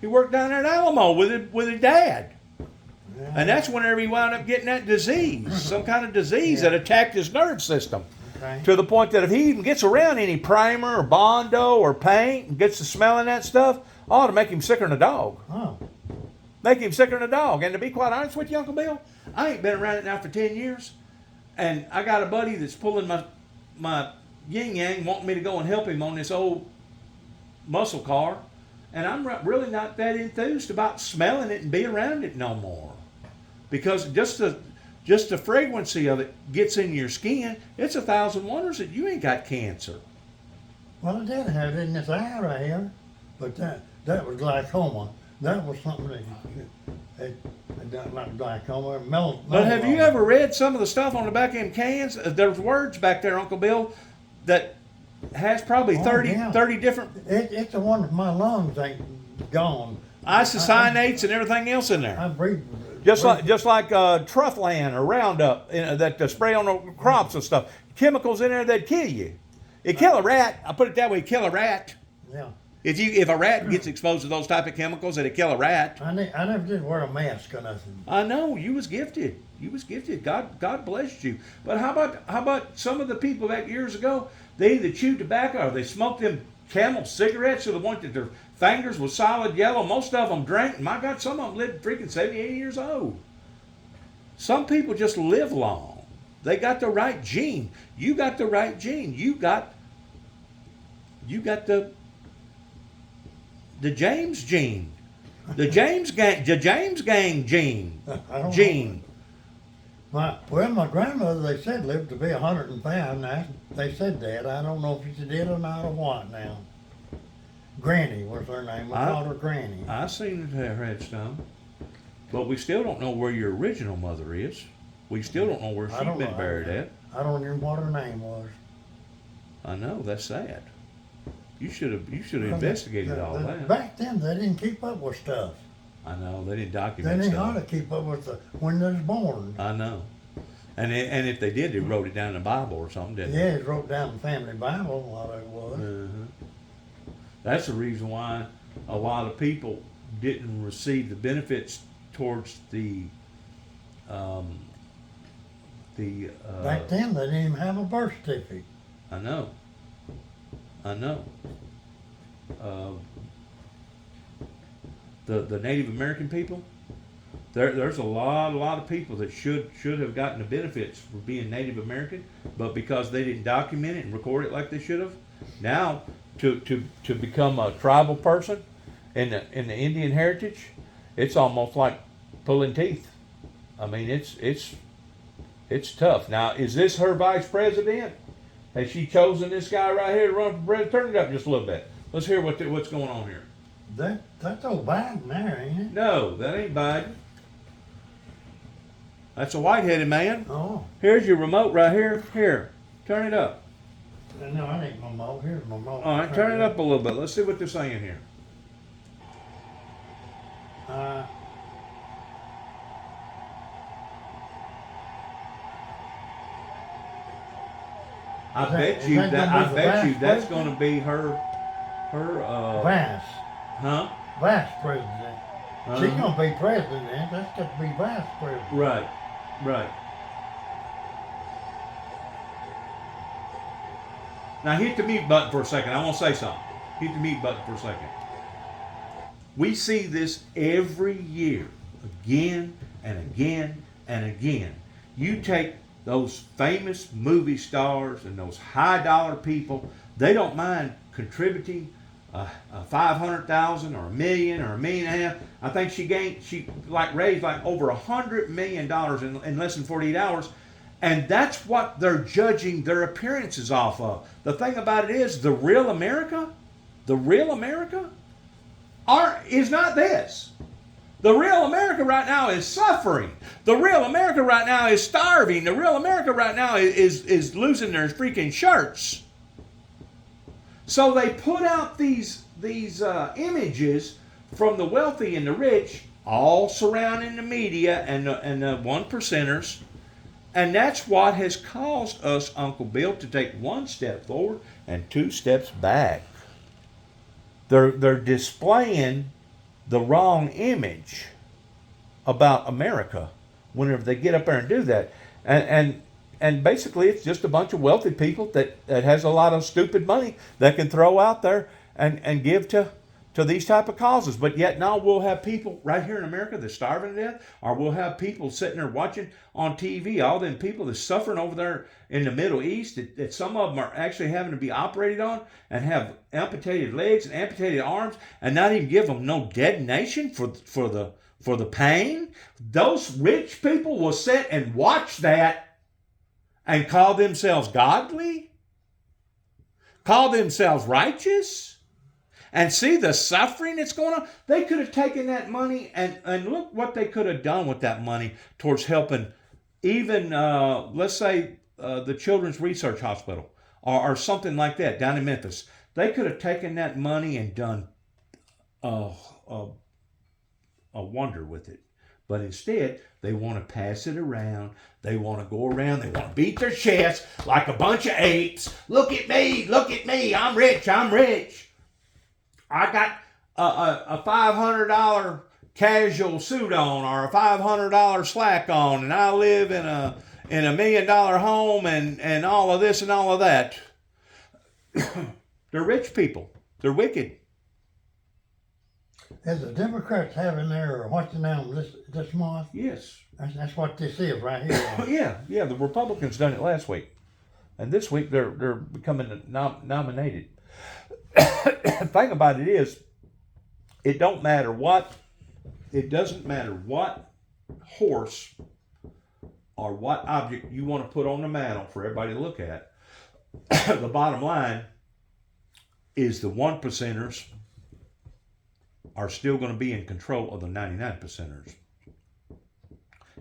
He worked down there at Alamo with his dad. Yeah. And that's whenever he wound up getting that disease, some kind of disease that attacked his nerve system. Okay. To the point that if he even gets around any primer or Bondo or paint and gets to smelling that stuff, ought to make him sicker than a dog. Oh. Make him sicker than a dog. And to be quite honest with you, Uncle Bill, I ain't been around it now for 10 years. And I got a buddy that's pulling my yin yang, wanting me to go and help him on this old muscle car. And I'm really not that enthused about smelling it and being around it no more. Because just the fragrancy of it gets in your skin. It's 1,000 wonders that you ain't got cancer. Well, I did have it in this eye right here, but that was glaucoma. That was something that like glaucoma. But have you ever read some of the stuff on the back of them cans? There's words back there, Uncle Bill, that has probably 30 different It's the one that my lungs ain't gone. isocyanates and everything else in there. I breathe. Just like Trufflan or Roundup that they spray on the crops and stuff. Chemicals in there that kill you. It kill a rat. I put it that way. Kill a rat. Yeah. If a rat gets exposed to those type of chemicals, it'll kill a rat. I never did wear a mask or nothing. I know you was gifted. You was gifted. God blessed you. But how about some of the people back years ago? They either chewed tobacco or they smoked them Camel cigarettes to the point that their fingers was solid yellow. Most of them drank. My God, some of them lived freaking 70, 80 years old. Some people just live long. They got the right gene. You got the right gene. You got the James gene. The James gang gene. Gene. My grandmother, they said, lived to be 105 now. They said that. I don't know if she did or not or what now. Granny was her name. We called her Granny. I seen her headstone. But we still don't know where your original mother is. We still don't know where she's been buried at. I don't even know what her name was. I know, that's sad. You should have investigated all that. Back then, they didn't keep up with stuff. I know, they didn't They document didn't stuff. know to keep up with when they was born. I know. And if they did, they wrote it down in the Bible or something, didn't Yeah, it wrote down the family Bible, what it was. they? Uh-huh. That's the reason why a lot of people didn't receive the benefits towards the Back then, they didn't even have a birth certificate. I know. The Native American people, there's a lot of people that should have gotten the benefits for being Native American, but because they didn't document it and record it like they should have, now to become a tribal person in the Indian heritage, it's almost like pulling teeth. I mean, it's tough. Now, is this her vice president? Has she chosen this guy right here to run for president? Turn it up just a little bit. Let's hear what's going on here. That's old Biden there, ain't it? No, that ain't Biden. That's a white-headed man. Oh. Here's your remote right here. Here, turn it up. No, I ain't my remote. Here's my remote. All right, turn it up a little bit. Let's see what they're saying here. I bet you that's going to be her Vice. huh? Vice president. She's gonna be president. That's got to be vice president. Right. Now hit the mute button for a second. I want to say something. Hit the mute button for a second. We see this every year, again and again and again. You take those famous movie stars and those high dollar people, they don't mind contributing $500,000 or $1 million or $1.5 million. I think she raised like over $100 million in less than 48 hours. And that's what they're judging their appearances off of. The thing about it is, the real America is not this. The real America right now is suffering. The real America right now is starving. The real America right now is losing their freaking shirts. So they put out these images from the wealthy and the rich, all surrounding the media and the one percenters, and that's what has caused us, Uncle Bill, to take one step forward and two steps back. They're displaying the wrong image about America whenever they get up there and do that, and basically it's just a bunch of wealthy people that has a lot of stupid money that can throw out there and give to these type of causes. But yet now we'll have people right here in America that's starving to death, or we'll have people sitting there watching on TV, all them people that's suffering over there in the Middle East, that some of them are actually having to be operated on and have amputated legs and amputated arms, and not even give them no detonation for the pain. Those rich people will sit and watch that and call themselves godly, call themselves righteous, and see the suffering that's going on. They could have taken that money and look what they could have done with that money towards helping even, let's say, the Children's Research Hospital or something like that down in Memphis. They could have taken that money and done a wonder with it. But instead, they want to pass it around. They want to go around. They want to beat their chest like a bunch of apes. Look at me, I'm rich. I got a $500 casual suit on, or a $500 slack on, and I live in a $1 million home and all of this and all of that. They're rich people. They're wicked. Is the Democrats having their what's the name this month? Yes. That's what this is right here. Yeah. The Republicans done it last week, and this week they're becoming nominated. The thing about it is, it doesn't matter what horse or what object you want to put on the mantle for everybody to look at. The bottom line is the 1%ers are still going to be in control of the 99%ers.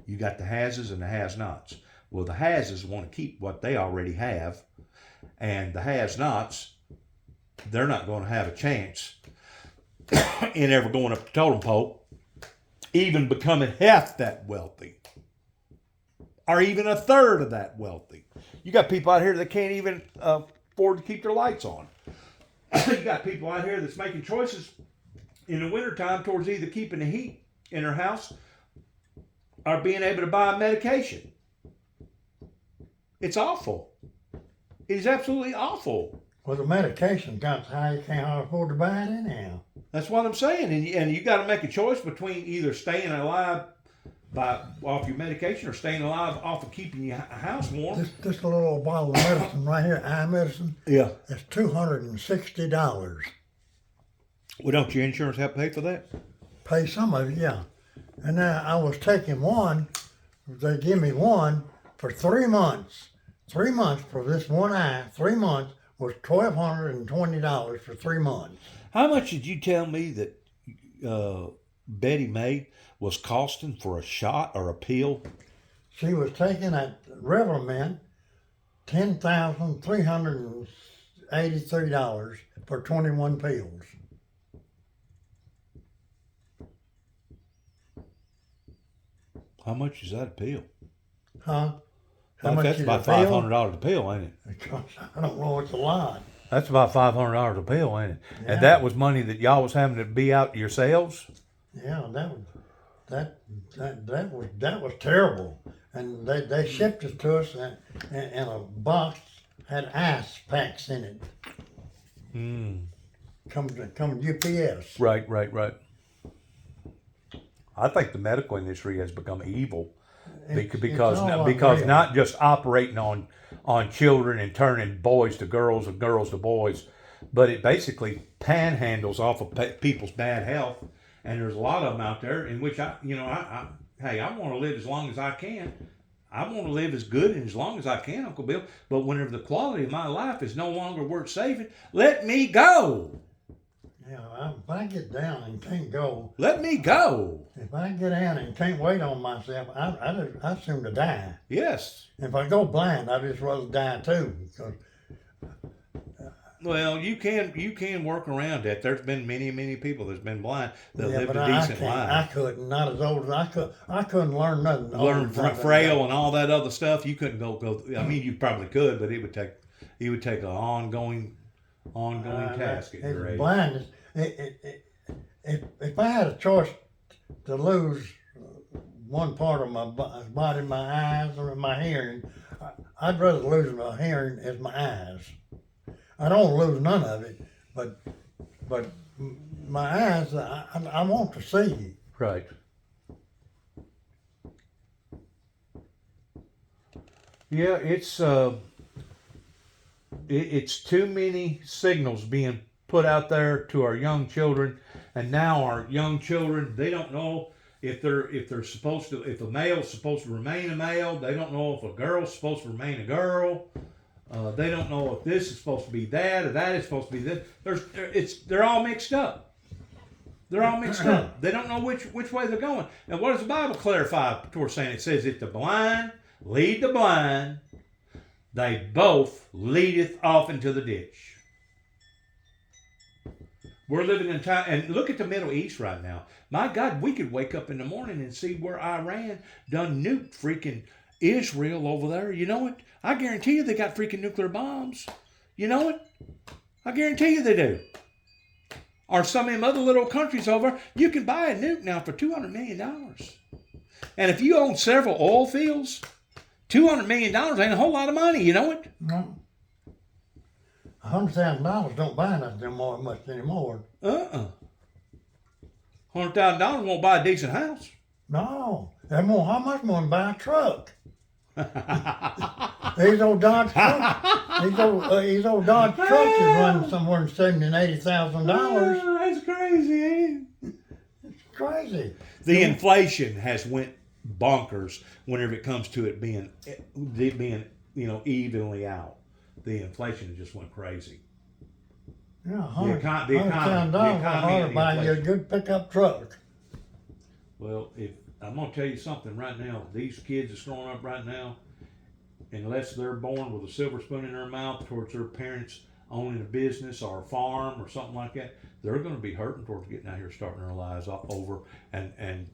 You got the hases and the has-nots. Well, the hases want to keep what they already have, and the has-nots, they're not going to have a chance in ever going up the totem pole, even becoming half that wealthy, or even a third of that wealthy. You got people out here that can't even afford to keep their lights on. You got people out here that's making choices in the wintertime towards either keeping the heat in their house or being able to buy medication. It's awful. It is absolutely awful. Well, the medication got high, you can't afford to buy it anyhow. That's what I'm saying. And you got to make a choice between either staying alive off your medication or staying alive off of keeping your house warm. This little bottle of medicine right here, eye medicine. Yeah. It's $260. Well, don't your insurance have to pay for that? Pay some of it, yeah. And now I was taking one. They give me one for 3 months. 3 months for this one eye. 3 months was $1,220 for 3 months. How much did you tell me that Betty May was costing for a shot or a pill? She was taking at Revlimid $10,383 for 21 pills. How much is that a pill? Huh? How much that's about $500 a pill, ain't it? I don't know, it's a lot. That's about $500 a pill, ain't it? Yeah. And that was money that y'all was having to be out yourselves? Yeah, that was terrible. And they shipped it to us in a box, had ice packs in it. Come UPS. Right. I think the medical industry has become evil because not just operating on children and turning boys to girls and girls to boys, but it basically panhandles off of people's bad health. And there's a lot of them out there in which I want to live as long as I can. I want to live as good and as long as I can, Uncle Bill. But whenever the quality of my life is no longer worth saving, let me go. Yeah, if I get down and can't go, let me go. If I get down and can't wait on myself, I assume to die. Yes. If I go blind, I'd just rather die too. Because Well, you can work around that. There's been many people that's been blind that Yeah, lived but a I decent can't. life. I couldn't. Not as old as I couldn't learn nothing. Learn older than Frail and all that other stuff. You couldn't go. I mean, you probably could, but it would take an ongoing task at your It's age. blindness. If I had a choice to lose one part of my body, my eyes or my hearing, I'd rather lose my hearing as my eyes. I don't lose none of it, but my eyes, I want to see. Right. Yeah, it's too many signals being put out there to our young children, and now our young children, they don't know if they're supposed to, if a male's supposed to remain a male. They don't know if a girl's supposed to remain a girl. They don't know if this is supposed to be that or that is supposed to be this. They're all mixed up. They're all mixed up. They don't know which way they're going. And what does the Bible clarify towards saying? It says, if the blind lead the blind, they both leadeth off into the ditch. We're living in time, and look at the Middle East right now. My God, we could wake up in the morning and see where Iran done nuked freaking Israel over there. You know what? I guarantee you they got freaking nuclear bombs. You know what? I guarantee you they do. Or some of them other little countries over, you can buy a nuke now for $200 million. And if you own several oil fields, $200 million ain't a whole lot of money, you know it? No. $100,000 don't buy nothing much anymore. $100,000 won't buy a decent house. No, that more. How much more than buy a truck? These old Dodge trucks. These old Dodge trucks is running somewhere in $70,000 and $80,000. That's crazy, ain't it? It's crazy. The inflation has went bonkers whenever it comes to it being evenly out. The inflation just went crazy. Yeah, The economy $100,000 and buy you a inflation. good pickup truck. Well, if I'm gonna tell you something right now, these kids that's growing up right now, unless they're born with a silver spoon in their mouth towards their parents owning a business or a farm or something like that, they're gonna be hurting towards getting out here, starting their lives over, and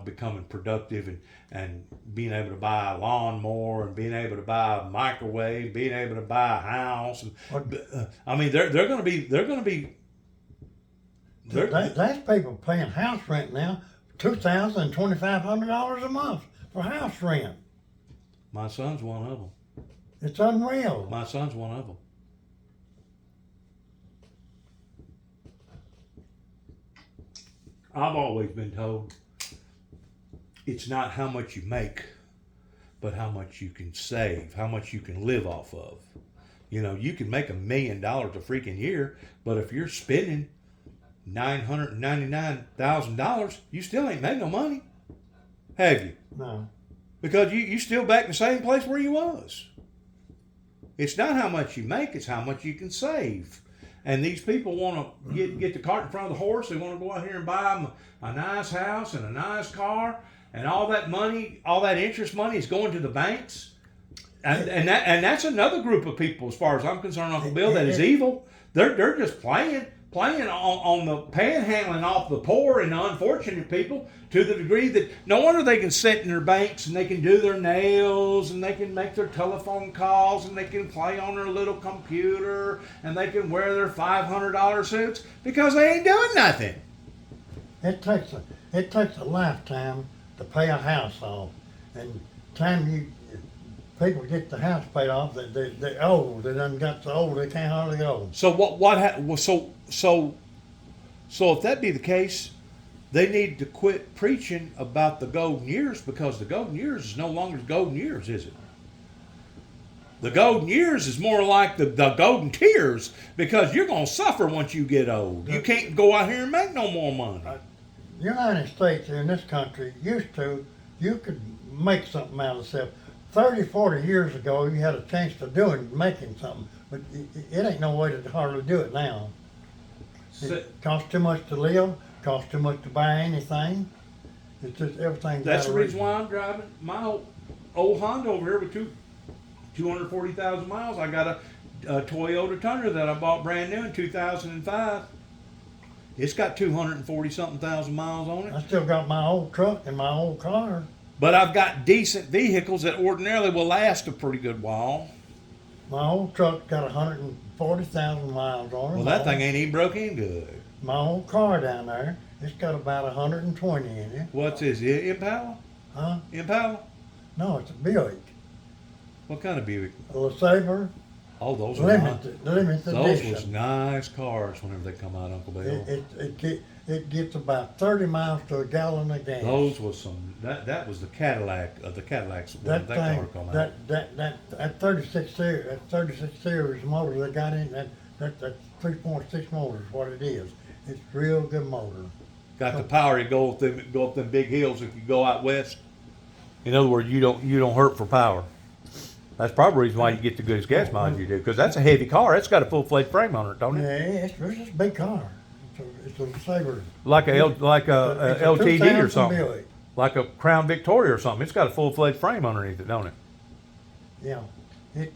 becoming productive and being able to buy a lawnmower and being able to buy a microwave, being able to buy a house. And, I mean, they're gonna be. That's people paying house rent now, $2,000 and $2,500 a month for house rent. My son's one of them. It's unreal. My son's one of them. I've always been told it's not how much you make, but how much you can save, how much you can live off of. You can make $1 million a freaking year, but if you're spending $999,000, you still ain't made no money, have you? No. Because you still back in the same place where you was. It's not how much you make, it's how much you can save. And these people want to get the cart in front of the horse. They want to go out here and buy them a nice house and a nice car, and all that money, all that interest money is going to the banks. And that's another group of people, as far as I'm concerned, Uncle Bill, that is evil. They're just playing on the panhandling off the poor and the unfortunate people to the degree that no wonder they can sit in their banks and they can do their nails and they can make their telephone calls and they can play on their little computer and they can wear their $500 suits because they ain't doing nothing. It takes a lifetime to pay a house off, and people get the house paid off, they're old. They done got so old they can't hardly go. So so if that be the case, they need to quit preaching about the golden years, because the golden years is no longer the golden years, is it? The golden years is more like the golden tears, because you're going to suffer once you get old. You can't go out here and make no more money. United States in this country you could make something out of yourself. 30, 40 years ago, you had a chance to making something, but it ain't no way to hardly do it now. It costs too much to live, costs too much to buy anything. It's just everything. That's the reason why I'm driving my old Honda over here with 240,000 miles. I got a a Toyota Tundra that I bought brand new in 2005. It's got 240 something thousand miles on it. I still got my old truck and my old car. But I've got decent vehicles that ordinarily will last a pretty good while. My old truck got 140,000 miles on it. Well, that thing ain't even broke in good. My old car down there, it's got about 120 in it. What's this? Impala? Huh? Impala? No, it's a Buick. What kind of Buick? A LeSabre Oh, those are nice. limited Those edition. was nice cars whenever they come out, Uncle Bill. It gets about 30 miles to a gallon of gas. Those was some. That was the Cadillac of the Cadillacs when That that car thing, come out. that 36 series, that 36 series motor they got in that 3.6 motor is what it is. It's a real good motor. Got the power to go up them big hills if you go out west. In other words, you don't hurt for power. That's probably the reason why you get the good gas mileage you do, because that's a heavy car. It's got a full-fledged frame on it, don't Yeah, it? it's a big car. It's a Sabre. Like a It's a LTD or 2000 something, Buick. like a Crown Victoria or something. It's got a full-fledged frame underneath it, don't it? Yeah, it.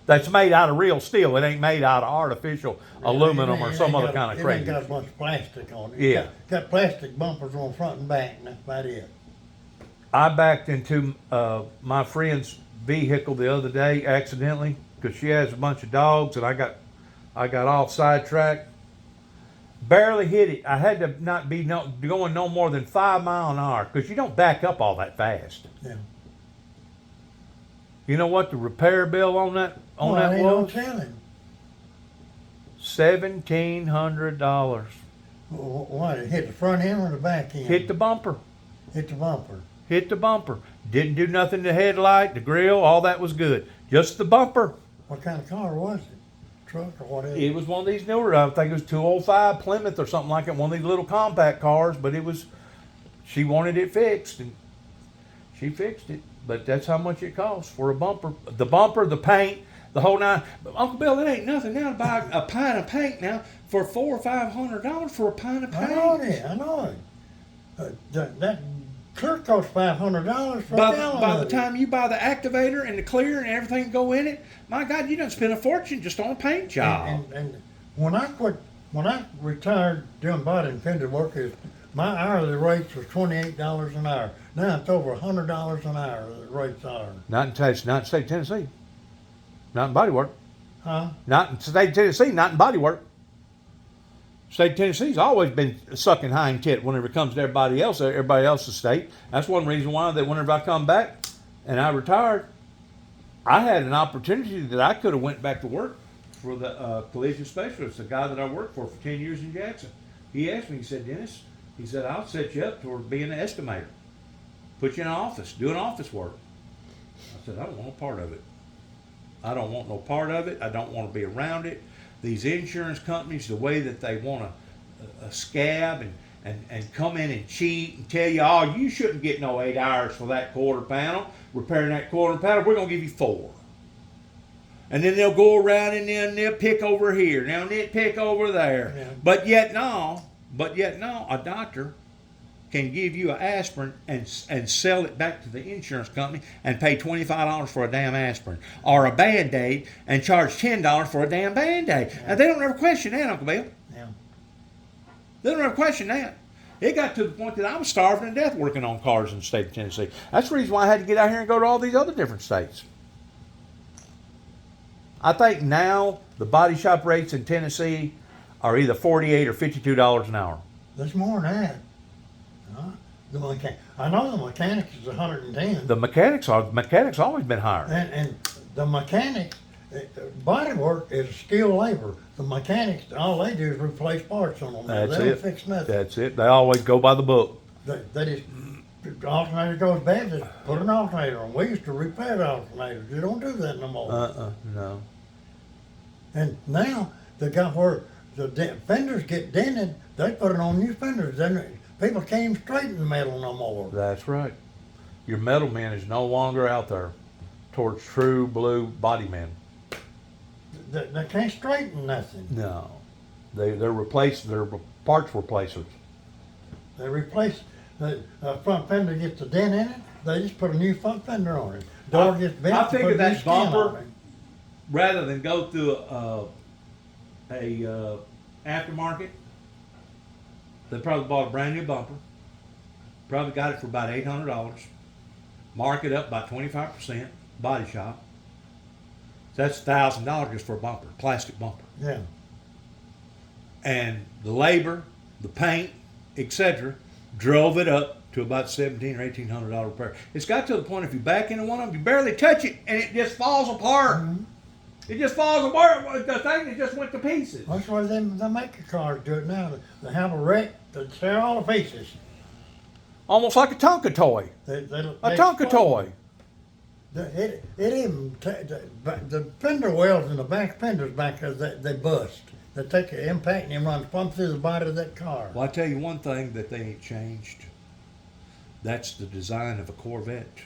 That's made out of real steel. It ain't made out of artificial aluminum or It some ain't other got- kind of It ain't crazy. got a bunch of plastic on it. Yeah. Got plastic bumpers on front and back, and that's about it. I backed into my friend's vehicle the other day accidentally because she has a bunch of dogs, and I got off sidetracked. Barely hit it. I had to not be going no more than 5 miles an hour because you don't back up all that fast. Yeah. You know what the repair bill on that Well, ain't no was? telling. $1,700. What? It hit the front end or the back end? Hit the bumper. Hit the bumper. Hit the bumper. Didn't do nothing to the headlight, the grill, all that was good. Just the bumper. What kind of car was it? Truck or whatever? It was one of these newer, I think it was 205 Plymouth or something like that, one of these little compact cars, but she wanted it fixed, and she fixed it. But that's how much it costs for a bumper. The bumper, the paint, the whole nine. But Uncle Bill, it ain't nothing now to buy a pint of paint now for $400 or $500 for a pint of paint. I know it. I know it. That clear costs $500 for a gallon By of the it. time you buy the activator and the clear and everything go in it, my God, you done spend a fortune just on a paint job. And when I retired doing body and fender work, my hourly rates was $28 an hour. Now it's over $100 an hour. The rates are. Not in state of Tennessee. Not in body work. Huh? Not in state of Tennessee, not in body work. State of Tennessee's always been sucking hind tit whenever it comes to everybody else's state. That's one reason why that whenever I come back and I retired, I had an opportunity that I could have went back to work for the collision specialist, the guy that I worked for 10 years in Jackson. He asked me, he said, Dennis, he said, I'll set you up toward being an estimator. Put you in an office, doing office work. I said, I don't want no part of it. I don't want no part of it. I don't want to be around it. These insurance companies, the way that they want to scab and come in and cheat and tell you, oh, you shouldn't get no 8 hours for that quarter panel, repairing that quarter panel, we're going to give you 4. And then they'll go around and then they'll pick over here, now nitpick over there. Yeah. But yet no, a doctor can give you an aspirin and sell it back to the insurance company and pay $25 for a damn aspirin, or a Band-Aid and charge $10 for a damn Band-Aid. Yeah. And they don't ever question that, Uncle Bill. Yeah. They don't ever question that. It got to the point that I was starving to death working on cars in the state of Tennessee. That's the reason why I had to get out here and go to all these other different states. I think now the body shop rates in Tennessee are either $48 or $52 an hour. There's more than that. I know the mechanics is 110. The mechanics always been higher. And the mechanics, body work is skilled labor. The mechanics, all they do is replace parts on them. That's They don't it. fix nothing. That's it. They always go by the book. They just, the alternator goes bad, just put an alternator on. We used to repair alternators. You don't do that no more. No. And now they got where the fenders get dented, they put it on new fenders. Then people can't even straighten the metal no more. That's right. Your metal man is no longer out there towards true blue body men. They can't straighten nothing. No. They're parts replacers. They replace the front fender gets a dent in it. They just put a new front fender on it. Door gets bent. I think put of a new that skin bumper. on it. rather than go through aftermarket, they probably bought a brand new bumper. Probably got it for about $800. Mark it up by 25%. Body shop. So that's $1,000 just for a bumper, plastic bumper. Yeah. And the labor, the paint, etc., drove it up to about $1,700 or $1,800 repair. It's got to the point if you back into one of them, you barely touch it, and it just falls apart. Mm-hmm. It just falls apart. The thing that just went to pieces. That's why they make the cars do it now. They have a wreck, they tear all the pieces. Almost like a Tonka toy. They A Tonka toy. It even the fender wells in the back fenders back there, they bust. They take the impact and it runs plumb through the body of that car. Well, I tell you one thing that they ain't changed. That's the design of a Corvette.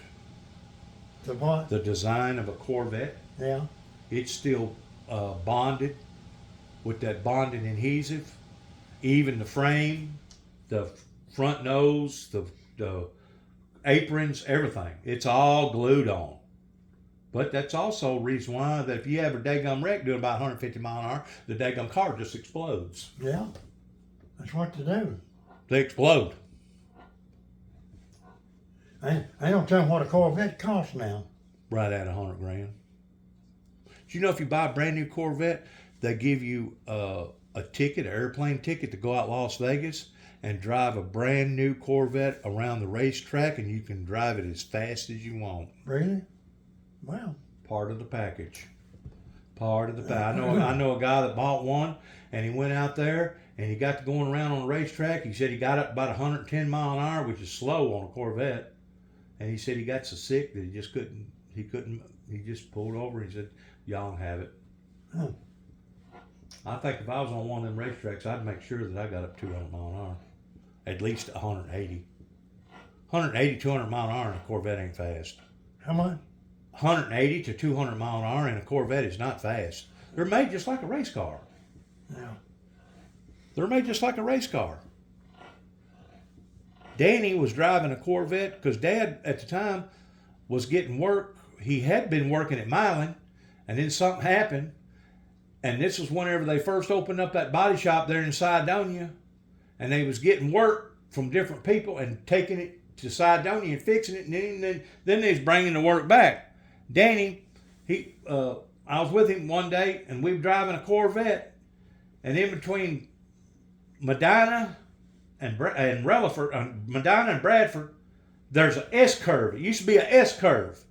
The what? The design of a Corvette. Yeah. It's still bonded with that bonding adhesive. Even the frame, the front nose, the aprons, everything. It's all glued on. But that's also a reason why that if you have a daggum wreck doing about 150 mile an hour, the daggum car just explodes. Yeah. That's what to do. They explode. I don't tell them what a Corvette costs now. Right at $100 grand. Do you know if you buy a brand new Corvette, they give you a ticket, an airplane ticket to go out Las Vegas and drive a brand new Corvette around the racetrack, and you can drive it as fast as you want. Really? Wow. Part of the package. Part of the package. I know a guy that bought one, and he went out there and he got to going around on the racetrack. He said he got up about 110 mile an hour, which is slow on a Corvette. And he said he got so sick that he just pulled over and he said, y'all don't have it. Huh. I think if I was on one of them racetracks, I'd make sure that I got up 200 mile an hour. At least 180. 180, 200 mile an hour in a Corvette ain't fast. How much? 180 to 200 mile an hour in a Corvette is not fast. They're made just like a race car. Yeah. They're made just like a race car. Danny was driving a Corvette because Dad at the time was getting work. He had been working at Milan, and then something happened. And this was whenever they first opened up that body shop there in Cydonia, and they was getting work from different people and taking it to Cydonia and fixing it, and then they was bringing the work back. Danny, I was with him one day, and we were driving a Corvette, and in between Medina and Relaford, Medina and Bradford, there's an S curve. It used to be an S curve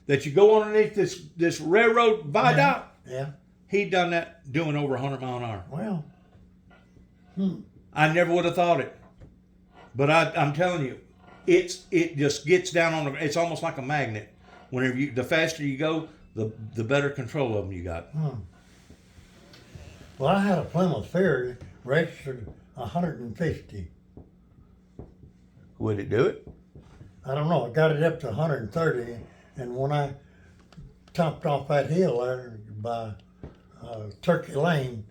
that you go underneath this railroad viaduct. Yeah. He done that doing over 100 mile an hour. Well. I never would have thought it, but I'm telling you, it just gets down on the. It's almost like a magnet. Whenever the faster you go, the better control of them you got. Well, I had a Plymouth Fury registered 150. Would it do it? I don't know. I got it up to 130, and when I topped off that hill there by Turkey Lane,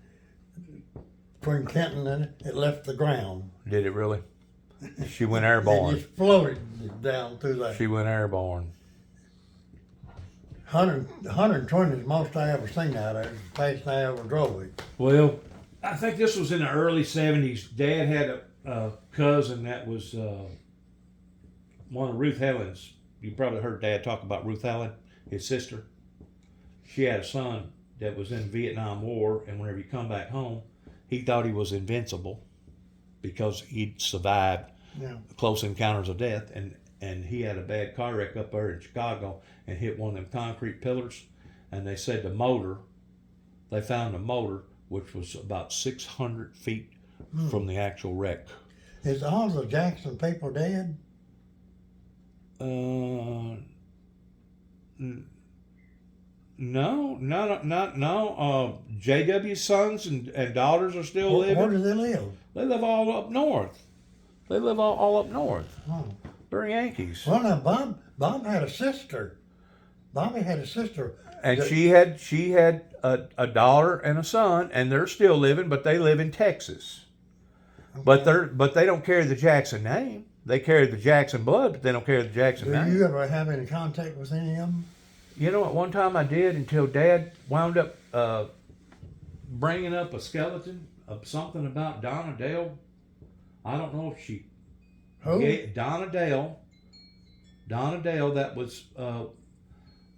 between Kenton and it left the ground. Did it really? She went It airborne. just floated down through there. She went airborne. 120 is the most I ever seen out there. The fastest I ever drove it. Well, I think this was in the early 70s. Dad had a cousin that was one of Ruth Helen's. You probably heard Dad talk about Ruth Helen, his sister. She had a son that was in the Vietnam War, and whenever he come back home, he thought he was invincible because he'd survived close encounters of death, and he had a bad car wreck up there in Chicago and hit one of them concrete pillars, and they said they found the motor, which was about 600 feet from the actual wreck. Is all the Jackson people dead? No. J.W.'s sons and daughters are still living. Where do they live? They live all up north. They live all up north. Oh. They're Yankees. Well, now Bob had a sister. Bobby had a sister. And she had a daughter and a son, and they're still living, but they live in Texas. Okay. But they don't carry the Jackson name. They carry the Jackson blood, but they don't carry the Jackson name. Do you ever have any contact with any of them? You know, at one time I did until Dad wound up bringing up a skeleton of something about Donna Dale. I don't know if she. Who? Donna Dale. Donna Dale. That was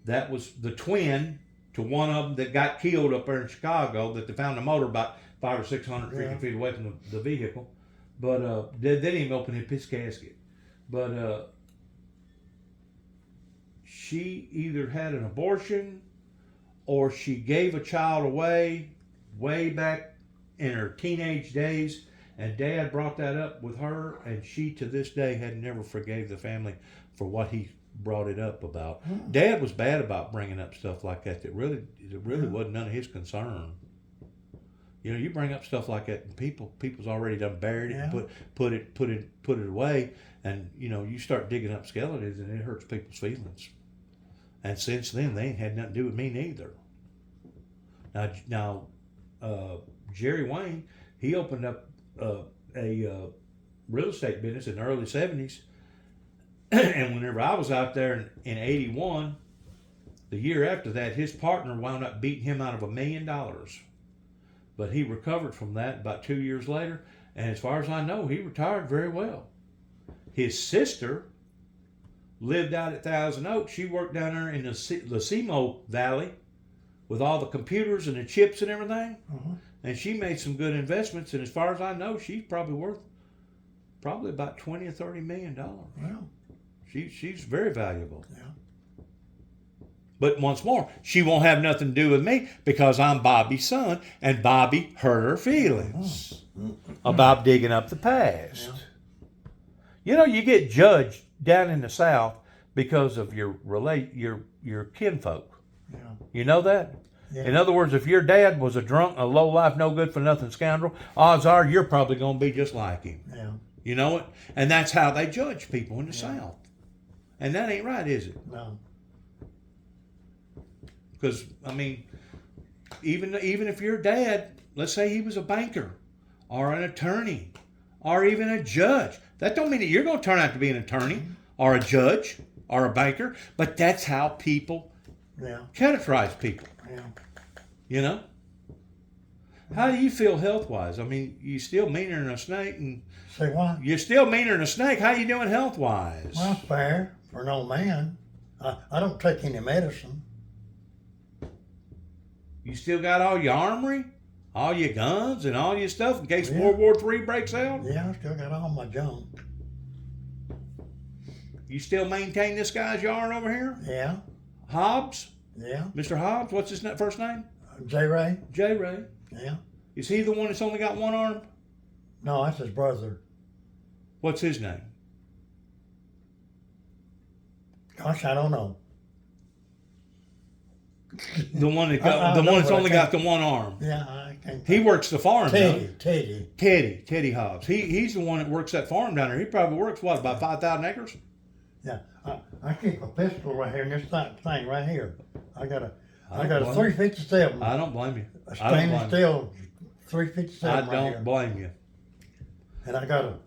the twin to one of them that got killed up there in Chicago. That they found the motor about 500 or 600 Yeah. feet away from the vehicle. But they didn't even open his casket. But she either had an abortion or she gave a child away way back in her teenage days, and Dad brought that up with her, and she to this day had never forgave the family for what he brought it up about. Dad was bad about bringing up stuff like that. That really wasn't none of his concern. You know, you bring up stuff like that, and people's already done buried it, Yeah. and put it away, and you know, you start digging up skeletons, and it hurts people's feelings. And since then, they ain't had nothing to do with me neither. Now, Jerry Wayne, he opened up a real estate business in the early 70s. And whenever I was out there in 81, the year after that, his partner wound up beating him out of $1 million. But he recovered from that about 2 years later. And as far as I know, he retired very well. His sister lived out at Thousand Oaks. She worked down there in the Semo Valley with all the computers and the chips and everything. Uh-huh. And she made some good investments. And as far as I know, she's probably worth about 20 or 30 $1 million. Well, She's very valuable. yeah. But once more, she won't have nothing to do with me because I'm Bobby's son, and Bobby hurt her feelings about digging up the past. Yeah. You know, you get judged down in the South because of your kinfolk. Yeah. You know that? Yeah. In other words, if your dad was a drunk, a low-life, no-good-for-nothing scoundrel, odds are you're probably going to be just like him. Yeah. You know it? And that's how they judge people in the South. And that ain't right, is it? No. Because, I mean, even if your dad, let's say he was a banker or an attorney or even a judge, that don't mean that you're going to turn out to be an attorney or a judge or a banker, but that's how people Yeah. categorize people, Yeah. you know? How do you feel health-wise? I mean, you still meaner than a snake, and Say what? you're still meaner than a snake. How you doing health-wise? Well, fair for an old man. I don't take any medicine. You still got all your armory, all your guns, and all your stuff in case Yeah. World War III breaks out? Yeah, I still got all my junk. You still maintain this guy's yard over here? Yeah. Hobbs? Yeah. Mr. Hobbs? What's his first name? J. Ray. J. Ray. Yeah. Is he the one that's only got one arm? No, that's his brother. What's his name? Gosh, I don't know. The one that I the know, one that's but I only got the one arm. Yeah, I can't. He works the farm. Teddy. Teddy Hobbs. He's the one that works that farm down there. He probably works what, about 5,000 acres? Yeah. I keep a pistol right here in this thing right here. I got a I don't blame 357. I don't blame you. A I don't stainless blame you. steel I 357 right here. don't blame you. And I got a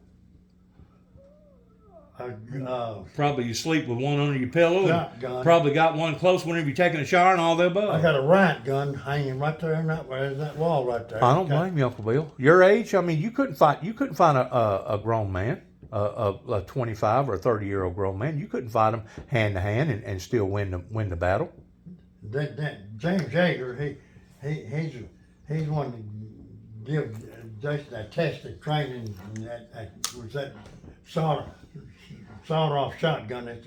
Probably you sleep with one under your pillow. And shotgun. probably got one close whenever you're taking a shower and all the above. I got a riot gun hanging right there in that wall right there. I don't blame you, Uncle Bill. Your age, I mean, you couldn't find a grown man, a 25 or a 30-year-old grown man. You couldn't fight him hand to hand and still win the battle. That James Yeager, he's one to give Jason that tested training. And that was that sawed-off shotgun. It's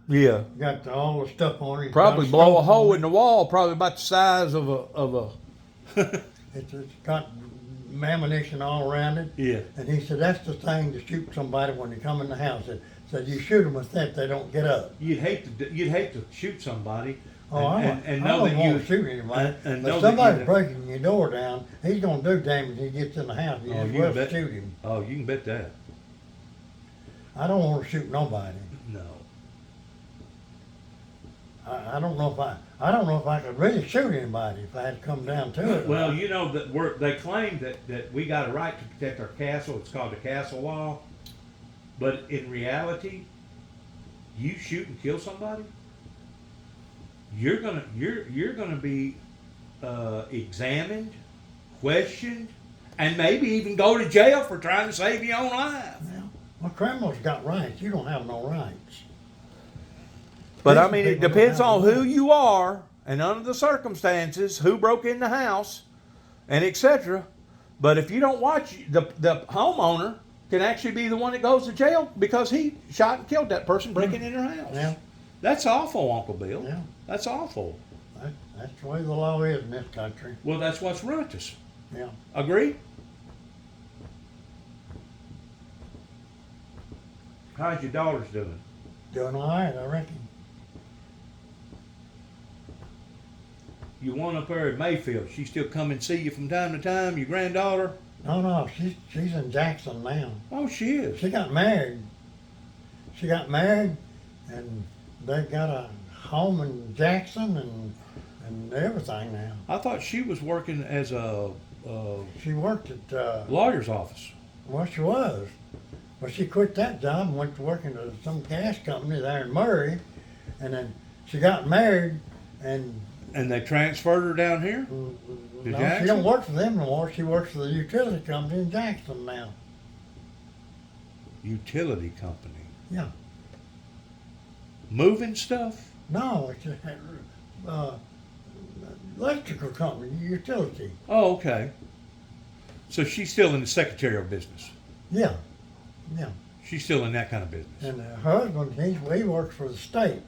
Yeah. got all the stuff on it. It's Probably got blow a scope hole on in the wall, probably about the size of a. It's got ammunition all around it. Yeah. And he said that's the thing to shoot somebody when they come in the house. Said you shoot them with that, they don't get up. You'd hate to shoot somebody. Oh, I and don't know that want you to shoot anybody. and But know somebody's that breaking your door down, he's gonna do damage when he gets in the house. You Oh, just you well bet. shoot him. Oh, you can bet that. I don't want to shoot nobody. No. I don't know if I could really shoot anybody if I had to come down to it. Well, you know that they claim that we got a right to protect our castle. It's called the castle law. But in reality, you shoot and kill somebody, you're gonna be examined, questioned, and maybe even go to jail for trying to save your own life. Well, criminals got rights. You don't have no rights. But I Decent mean, it people don't depends have on no who rights. you are and under the circumstances, who broke in the house, and etc. But if you don't watch, the homeowner can actually be the one that goes to jail because he shot and killed that person breaking in their house. Yeah, That's awful, Uncle Bill. yeah. That's awful. That's the way the law is in this country. Well, that's what's righteous. Yeah. Agree? How's your daughters doing? Doing all right, I reckon. You one up there at Mayfield, she still come and see you from time to time, your granddaughter? No, she's in Jackson now. Oh, she is. She got married. She got married, and they got a home in Jackson and everything now. I thought she was working as a She worked at, lawyer's office. well, she was. Well, she quit that job and went to working at some gas company there in Murray, and then she got married, and And they transferred her down here? no, she Jackson? don't work for them no more. She works for the utility company in Jackson now. Utility company. Yeah. Moving stuff? No, it's a electrical company, utility. Oh, okay. So she's still in the secretarial business. Yeah, yeah. She's still in that kind of business. And her husband, he works for the state.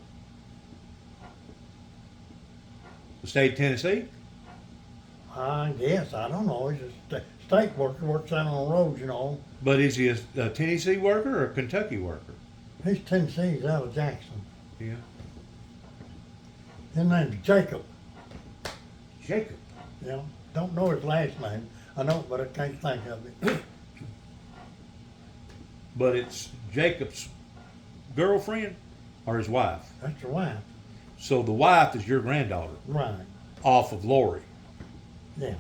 The state of Tennessee? I guess, I don't know. He's a state worker, works out on the roads, you know. But is he a Tennessee worker or a Kentucky worker? He's Tennessee, he's out of Jackson. Yeah. His name's Jacob. Jacob. You know, don't know his last name. I know it, but I can't think of it. But it's Jacob's girlfriend or his wife. That's your wife. So the wife is your granddaughter Right. off of Lori. Yeah.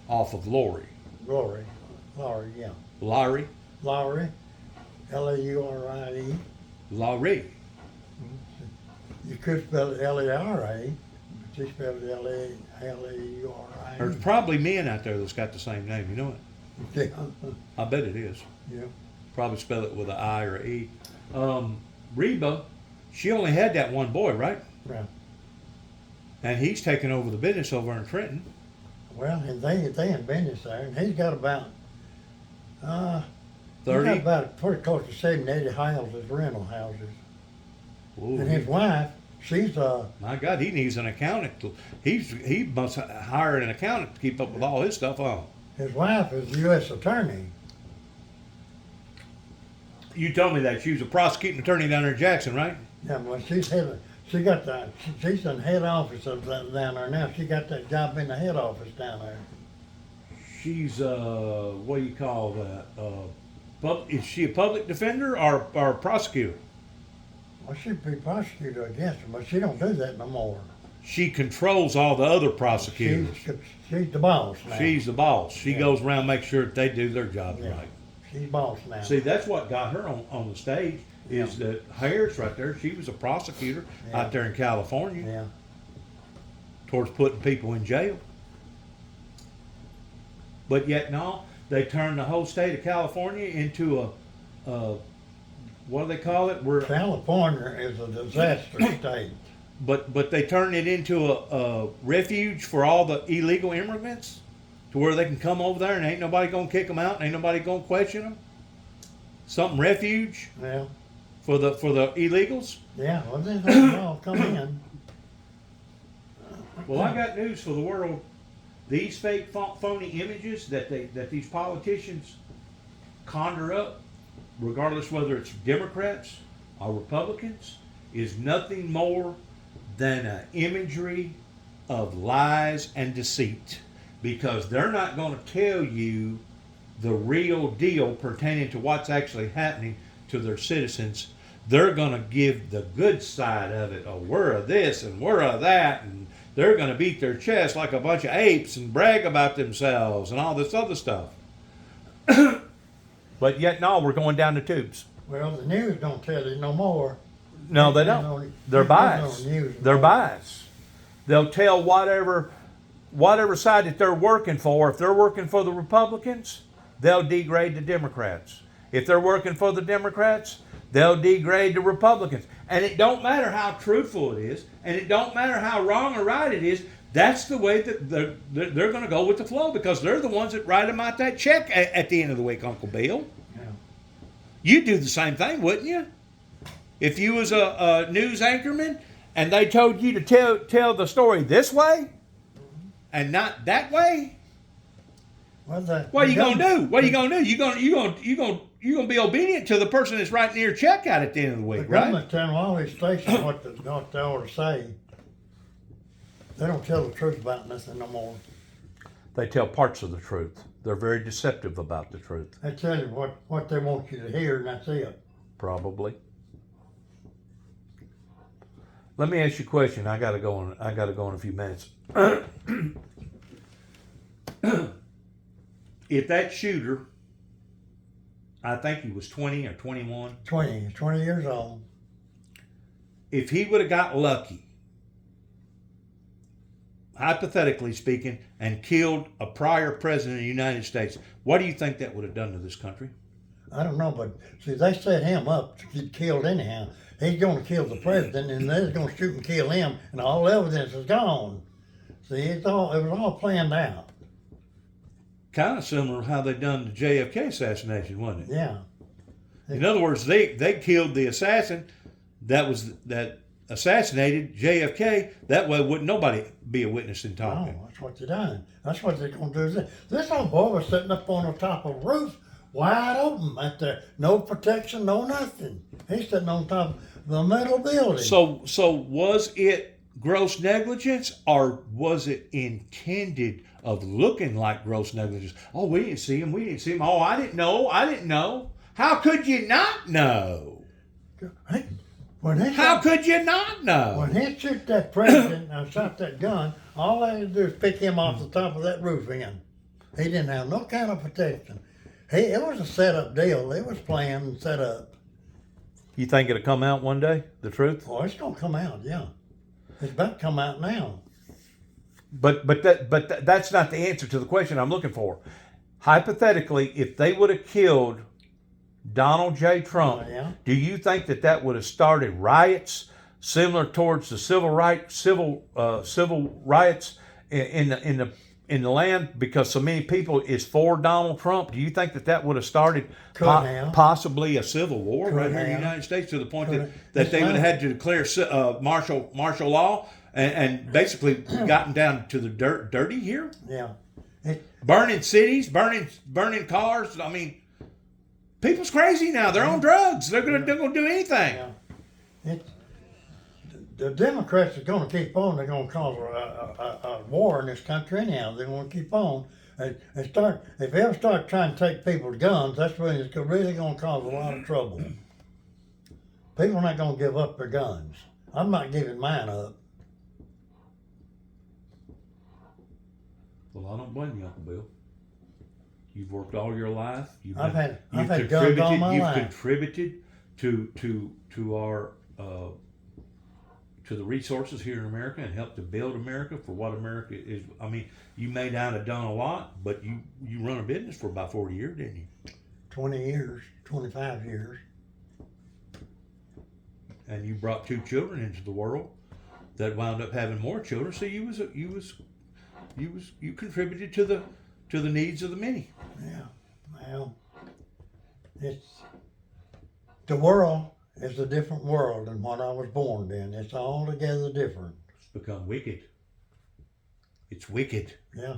Off of Lori. Laurie, yeah. Laurie? Laurie, Laurie. Laurie. You could spell it Lera, but she spelled it Laurie. There's probably men out there that's got the same name, you know it? Yeah. I bet it is. Yeah. Probably spell it with an I or an E. Reba, she only had that one boy, right? Right. And he's taking over the business over in Trenton. Well, and they in business there, and he's got about, he's got 30. about pretty close to 70, 80 houses, rental houses. Ooh, And his wife, she's my God, he needs an accountant. He must hire an accountant to keep up with all his stuff on. his wife is the U.S. attorney. You told me that she was a prosecuting attorney down there in Jackson, right? Yeah, well, she's in head office of that down there now. She got that job in the head office down there. She's what do you call that? Is she a public defender or a prosecutor? Well, she'd be prosecutor against her, but she don't do that no more. She controls all the other prosecutors. She's the boss now. She's the boss. She Yeah. goes around, makes sure that they do their job Yeah. right. She's boss now. See, that's what got her on the stage. Is that Harris right there? She was a prosecutor Yeah. out there in California Yeah. towards putting people in jail. But yet, no, they turned the whole state of California into a what do they call it? California is a disaster state. But they turned it into a refuge for all the illegal immigrants, to where they can come over there and ain't nobody gonna kick them out, and ain't nobody gonna question them. Something refuge Yeah. for the illegals. Yeah. Well, they all come in. Well, I got news for the world. These fake, phony images that these politicians conjure up, regardless whether it's Democrats or Republicans, is nothing more than an imagery of lies and deceit. Because they're not going to tell you the real deal pertaining to what's actually happening to their citizens. They're going to give the good side of it. Oh, we're of this and we're of that, and they're going to beat their chest like a bunch of apes and brag about themselves and all this other stuff. But yet, no, we're going down the tubes. Well, the news don't tell you no more. No, they They don't. don't- They're they don't biased. use They're them. biased. They'll tell whatever side that they're working for. If they're working for the Republicans, they'll degrade the Democrats. If they're working for the Democrats, they'll degrade the Republicans. And it don't matter how truthful it is, and it don't matter how wrong or right it is. That's the way that they're going to go with the flow, because they're the ones that write them out that check at the end of the week, Uncle Bill. Yeah. You'd do the same thing, wouldn't you? If you was a news anchorman and they told you to tell the story this way and not that way, what are you gonna do? What are you gonna do? You gonna be obedient to the person that's writing your check out at the end of the The week, right? government telling all these stations what they ought to say. They don't tell the truth about nothing no more. They tell parts of the truth. They're very deceptive about the truth. They tell you what they want you to hear, and that's it. Probably. Let me ask you a question. I gotta go in a few minutes. If that shooter, I think he was 20 or 21, 20 years old. if he would have got lucky, hypothetically speaking, and killed a prior president of the United States, what do you think that would have done to this country? I don't know, but see, they set him up to get killed anyhow. He's going to kill the president, and they're going to shoot and kill him, and all evidence is gone. See, it was all planned out. Kind of similar to how they done the JFK assassination, wasn't it? Yeah. In other words, they killed the assassin that assassinated JFK. That way, wouldn't nobody be a witness in talking. Oh, that's what they're doing. That's what they're going to do. This old boy was sitting up on the top of the roof, wide open, at the no protection, no nothing. He's sitting on top of the metal building. So was it gross negligence, or was it intended of looking like gross negligence? Oh, we didn't see him. Oh, I didn't know. How could you not know? How could you not know? When he shoot that president and shot that gun, all they had to do is pick him off the top of that roof again. He didn't have no kind of protection. It was a set-up deal. It was planned and set up. You think it'll come out one day, the truth? Oh, it's gonna come out, yeah. It's about to come out now. But that's not the answer to the question I'm looking for. Hypothetically, if they would have killed Donald J. Trump, Yeah. do you think that would have started riots similar towards the civil rights in the land, because so many people is for Donald Trump? Do you think that would have started possibly a civil war right here in the United States, to the point that they would have had to declare martial law and basically gotten down to the dirty here? Yeah. Burning cities, burning cars. I mean, people's crazy now. They're on drugs. They're gonna do anything. Yeah. The Democrats are going to keep on. They're going to cause a war in this country anyhow. They're going to keep on. If they ever start trying to take people's guns, that's when it's really going to cause a lot of trouble. People are not going to give up their guns. I'm not giving mine up. Well, I don't blame you, Uncle Bill. You've worked all your life. I've had guns all my life. You've contributed to our to the resources here in America, and helped to build America for what America is. I mean, you may not have done a lot, but you run a business for about 40 years, didn't you? 20 years, 25 years. And you brought 2 children into the world that wound up having more children. So you contributed to the needs of the many. Yeah. Well, the world is a different world than what I was born in. It's altogether different. It's become wicked. It's wicked. Yeah.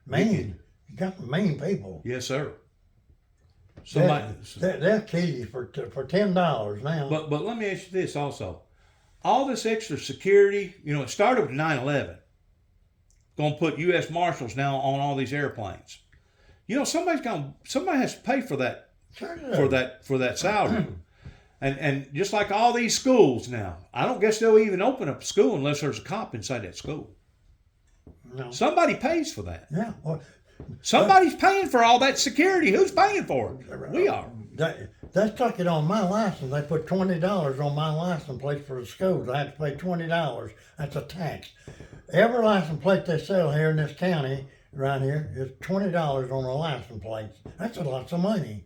Mean. Wicked. You got mean people. Yes, sir. They'll kill you for $10 now. But let me ask you this also. All this extra security, it started with 9/11. Going to put U.S. Marshals now on all these airplanes. Somebody has to pay for that. Sure. For that salary. And just like all these schools now, I don't guess they'll even open up a school unless there's a cop inside that school. No. Somebody pays for that. Yeah. Well, somebody's paying for all that security. Who's paying for it? We are. They stuck it on my license. They put $20 on my license plate for the schools. I had to pay $20. That's a tax. Every license plate they sell here in this county, right here, is $20 on a license plate. That's a lot of money.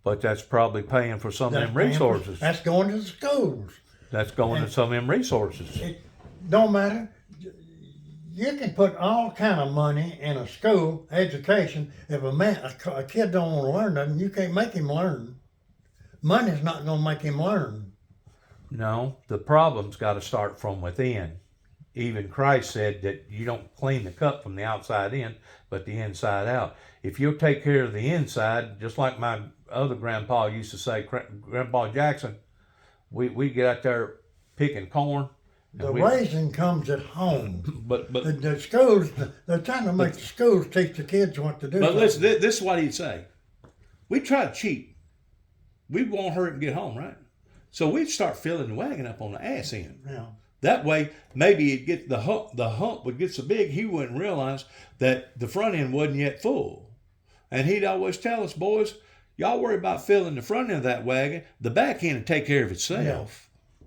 But that's probably paying for some of them resources. That's going to the schools. That's going to some of them resources. It don't matter. You can put all kind of money in a school education. If a kid don't want to learn nothing, you can't make him learn. Money's not going to make him learn. No, the problem's got to start from within. Even Christ said that you don't clean the cup from the outside in, but the inside out. If you'll take care of the inside, just like my other grandpa used to say, Grandpa Jackson, we get out there picking corn. The raising comes at home. But the schools, they're trying to make the schools teach the kids what to do. But listen, this is what he'd say. We try to cheat. We won't hurry and get home, right? So we'd start filling the wagon up on the ass end. Yeah. That way, maybe it'd get the hump would get so big he wouldn't realize that the front end wasn't yet full. And he'd always tell us, boys, y'all worry about filling the front end of that wagon. The back end will take care of itself. Yeah.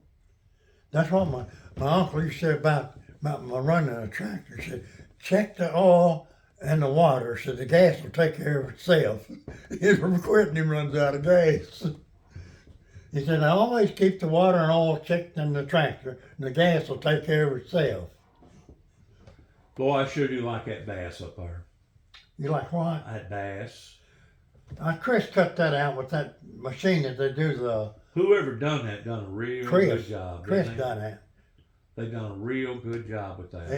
That's what my uncle used to say about my running a tractor. He said, check the oil and the water so the gas will take care of itself. He's quitting, he runs out of gas. He said, I always keep the water and oil checked in the tractor, and the gas will take care of itself. Boy, I sure do like that bass up there. You like what? That bass. Chris cut that out with that machine that they do the... Whoever done that done a real good job. Chris done that. They done a real good job with that.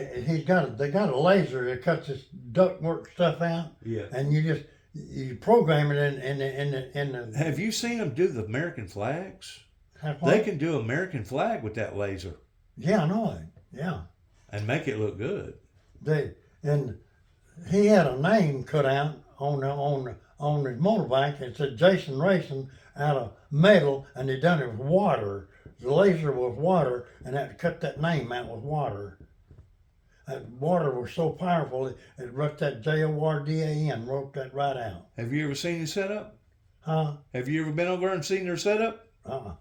They got a laser that cuts this ductwork stuff out. Yeah. And you program it in the. Have you seen them do the American flags? What? They can do American flag with that laser. Yeah, I know it. Yeah. And make it look good. And he had a name cut out on his motorbike. It said Jason Racing out of metal, and they done it with water. The laser was water, and that cut that name out with water. That water was so powerful, it wrote that JORDAN, wrote that right out. Have you ever seen his setup? Huh? Have you ever been over there and seen their setup? You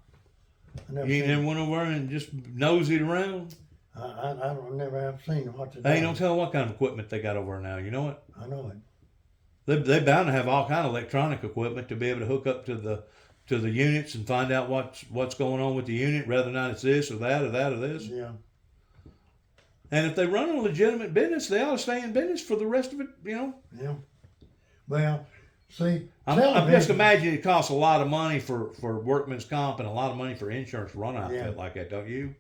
ain't never went over there and just nosed around? I don't never have seen what to do. They ain't no telling what kind of equipment they got over there now. You know what? I know it. They're bound to have all kind of electronic equipment to be able to hook up to the units and find out what's going on with the unit, whether or not it's this or that or that or this. Yeah. And if they run a legitimate business, they ought to stay in business for the rest of it, you know. Yeah. Well, see, I'm just imagining it costs a lot of money for workman's comp and a lot of money for insurance to run an outfit like that, don't you?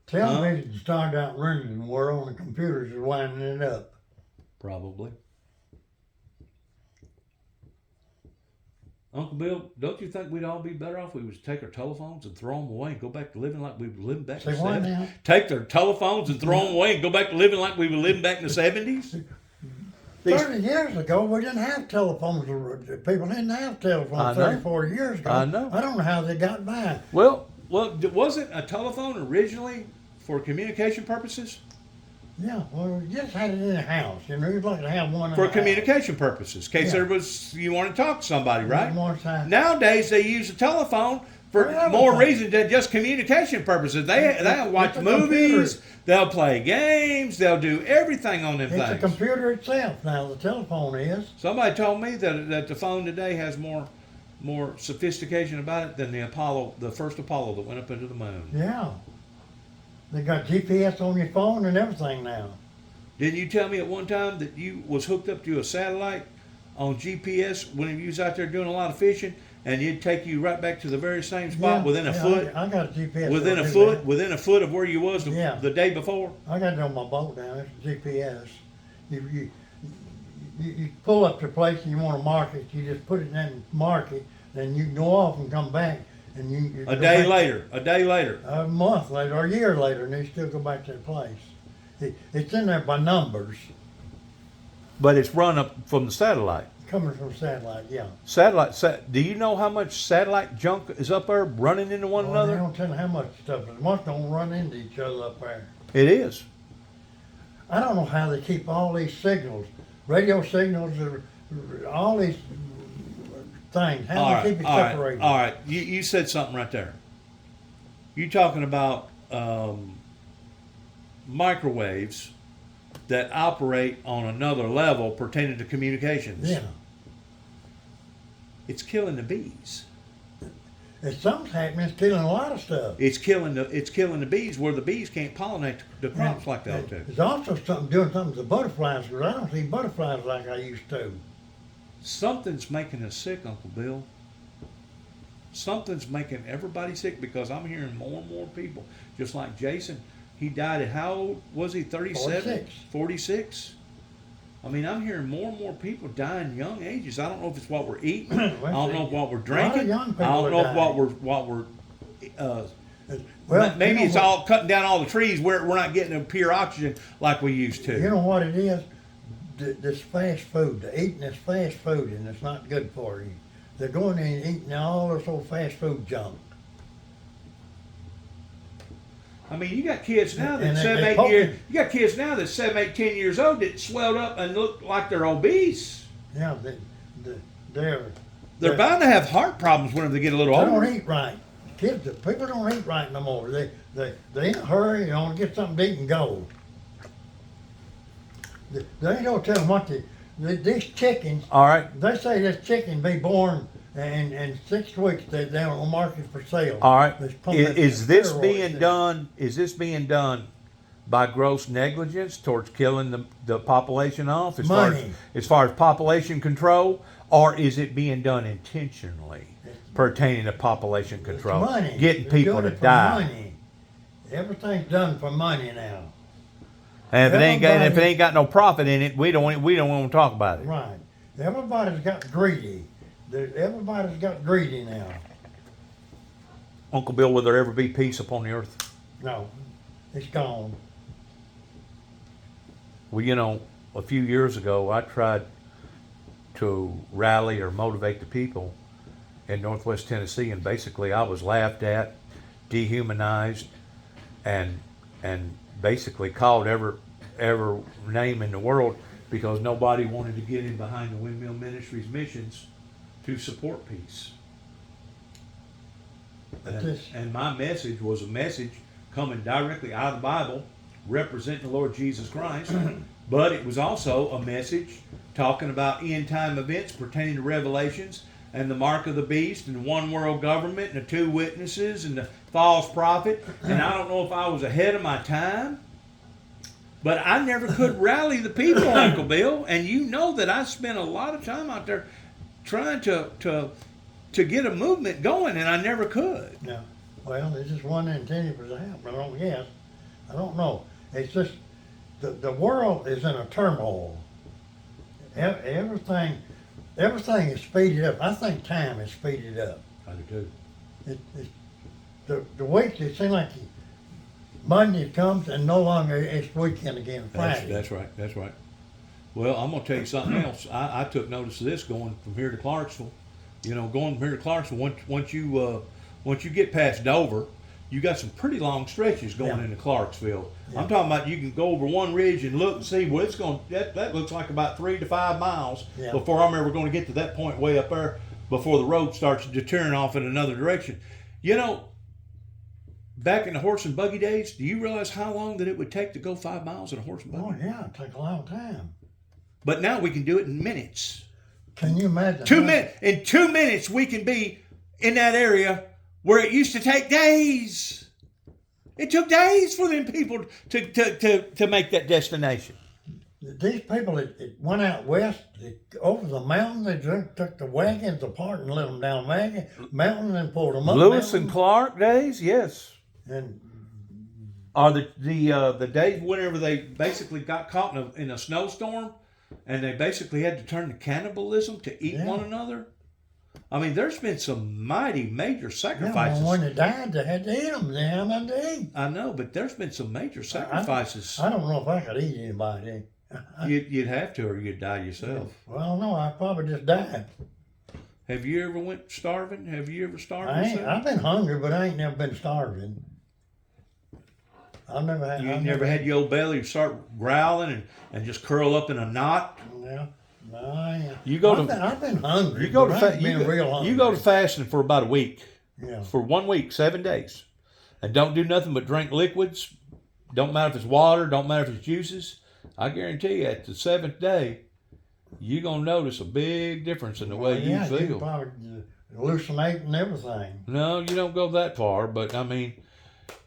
Television started out running the world, and the computers are winding it up. Probably. Uncle Bill, don't you think we'd all be better off if we would take our telephones and throw them away and go back to living like we were living back in the 70s? Take their telephones and throw them away and go back to living like we were living back in the 70s? 30 years ago, we didn't have telephones. People didn't have telephones 30, 40 years ago. I know. I don't know how they got by. Well, wasn't a telephone originally for communication purposes? Yeah, well, you just had it in the house. You know, you'd like to have one for communication purposes, in case you want to talk to somebody, right? Nowadays, they use a telephone for more reasons than just communication purposes. They'll watch movies, they'll play games, they'll do everything on them things. It's a computer itself now, the telephone is. Somebody told me that the phone today has more sophistication about it than the first Apollo that went up into the moon. Yeah. They got GPS on your phone and everything now. Didn't you tell me at one time that you was hooked up to a satellite on GPS when you was out there doing a lot of fishing, and it'd take you right back to the very same spot within a foot? I got a GPS. Within a foot of where you was the day before? I got it on my boat now. It's GPS. You pull up to a place and you want to mark it, you just put it in and mark it, then you can go off and come back. And you a day later, a month later, or a year later, and you still go back to the place. It's in there by numbers. But it's run up from the satellite. Coming from satellite, yeah. Do you know how much satellite junk is up there running into one another? They don't tell you how much stuff. Most don't run into each other up there. It is. I don't know how they keep all these signals, radio signals, all these things. How do we keep it separated? All right. You said something right there. You talking about microwaves that operate on another level pertaining to communications. Yeah. It's killing the bees. If something's happening, it's killing a lot of stuff. It's killing the bees where the bees can't pollinate the crops like they ought to. There's also doing something to butterflies, because I don't see butterflies like I used to. Something's making us sick, Uncle Bill. Something's making everybody sick because I'm hearing more and more people, just like Jason. He died at how old was he? 37? 46. 46? I mean, I'm hearing more and more people dying young ages. I don't know if it's what we're eating. I don't know what we're drinking. I don't know what we're well, maybe it's all cutting down all the trees where we're not getting a pure oxygen like we used to. You know what it is? This fast food, eating this fast food, and it's not good for you. They're going in and eating all this old fast food junk. I mean, you got kids now that 7, 8 years. You got kids now that's 7, 8, 10 years old that swelled up and look like they're obese. Yeah, They're bound to have heart problems whenever they get a little they older. don't eat right. People don't eat right no more. They in a hurry. They want to get something to eat and go. They ain't no telling what these chickens. All right. They say this chicken be born in 6 weeks. They're on the market for sale. All right. Is this steroids being in. done? Is this being done by gross negligence towards killing the population off, as Money. far as population control, or is it being done intentionally pertaining to population control, It's money. getting They're people doing to it for die? Money. Everything's done for money now. And if it ain't got no profit in it, we don't want to talk about it. Right. Everybody's got greedy. Everybody's got greedy now. Uncle Bill, will there ever be peace upon the earth? No, it's gone. Well, you know, a few years ago, I tried to rally or motivate the people in Northwest Tennessee, and basically I was laughed at, dehumanized, and basically called every name in the world because nobody wanted to get in behind the Windmill Ministries missions to support peace. And my message was a message coming directly out of the Bible, representing the Lord Jesus Christ, but it was also a message talking about end time events pertaining to Revelations and the mark of the beast and one world government and the 2 witnesses and the false prophet. And I don't know if I was ahead of my time, but I never could rally the people, Uncle Bill. And you know that I spent a lot of time out there trying to get a movement going, and I never could. Yeah. Well, there's just one intent for that, but I don't guess. I don't know. It's just the world is in a turmoil. Everything is speeded up. I think time is speeded up. I do too. The weeks, it seems like Monday comes and no longer it's weekend again, Friday. That's right. Well, I'm going to tell you something else. I took notice of this going from here to Clarksville. You know, going from here to Clarksville, once you get past Dover, you got some pretty long stretches going into Clarksville. Yeah. I'm talking about you can go over one ridge and look and see, well, that looks like about 3 to 5 miles before I'm ever going to get to that point way up there before the road starts deterring off in another direction. You know, back in the horse and buggy days, do you realize how long that it would take to go 5 miles in a horse and buggy? Oh yeah, it took a long time. But now we can do it in minutes. Can you imagine? 2 minutes. In 2 minutes, we can be in that area where it used to take days. It took days for them people to make that destination. These people that went out west, over the mountain, they took the wagons apart and let them down mountain and pulled them up. Lewis and Clark days, yes. And are the days whenever they basically got caught in a snowstorm, and they basically had to turn to cannibalism to eat one another. I mean, there's been some mighty major sacrifices. Yeah, when they died, they had to eat them. They had nothing to eat. I know, but there's been some major sacrifices. I don't know if I could eat anybody. You'd have to, or you'd die yourself. Well, no, I probably just died. Have you ever went starving? Have you ever starved yourself? I've been hungry, but I ain't never been starving. I've never had. You never had your old belly start growling and just curl up in a knot? Yeah. No, I ain't. You go to- I've been hungry. You go to but I fa- ain't you, been real go, hungry. you go to fasting for about a week, Yeah. for 1 week, 7 days, and don't do nothing but drink liquids. Don't matter if it's water. Don't matter if it's juices. I guarantee you, at the 7th day, you're gonna notice a big difference in the way yeah, you You feel. probably hallucinate and everything. No, you don't go that far, but I mean,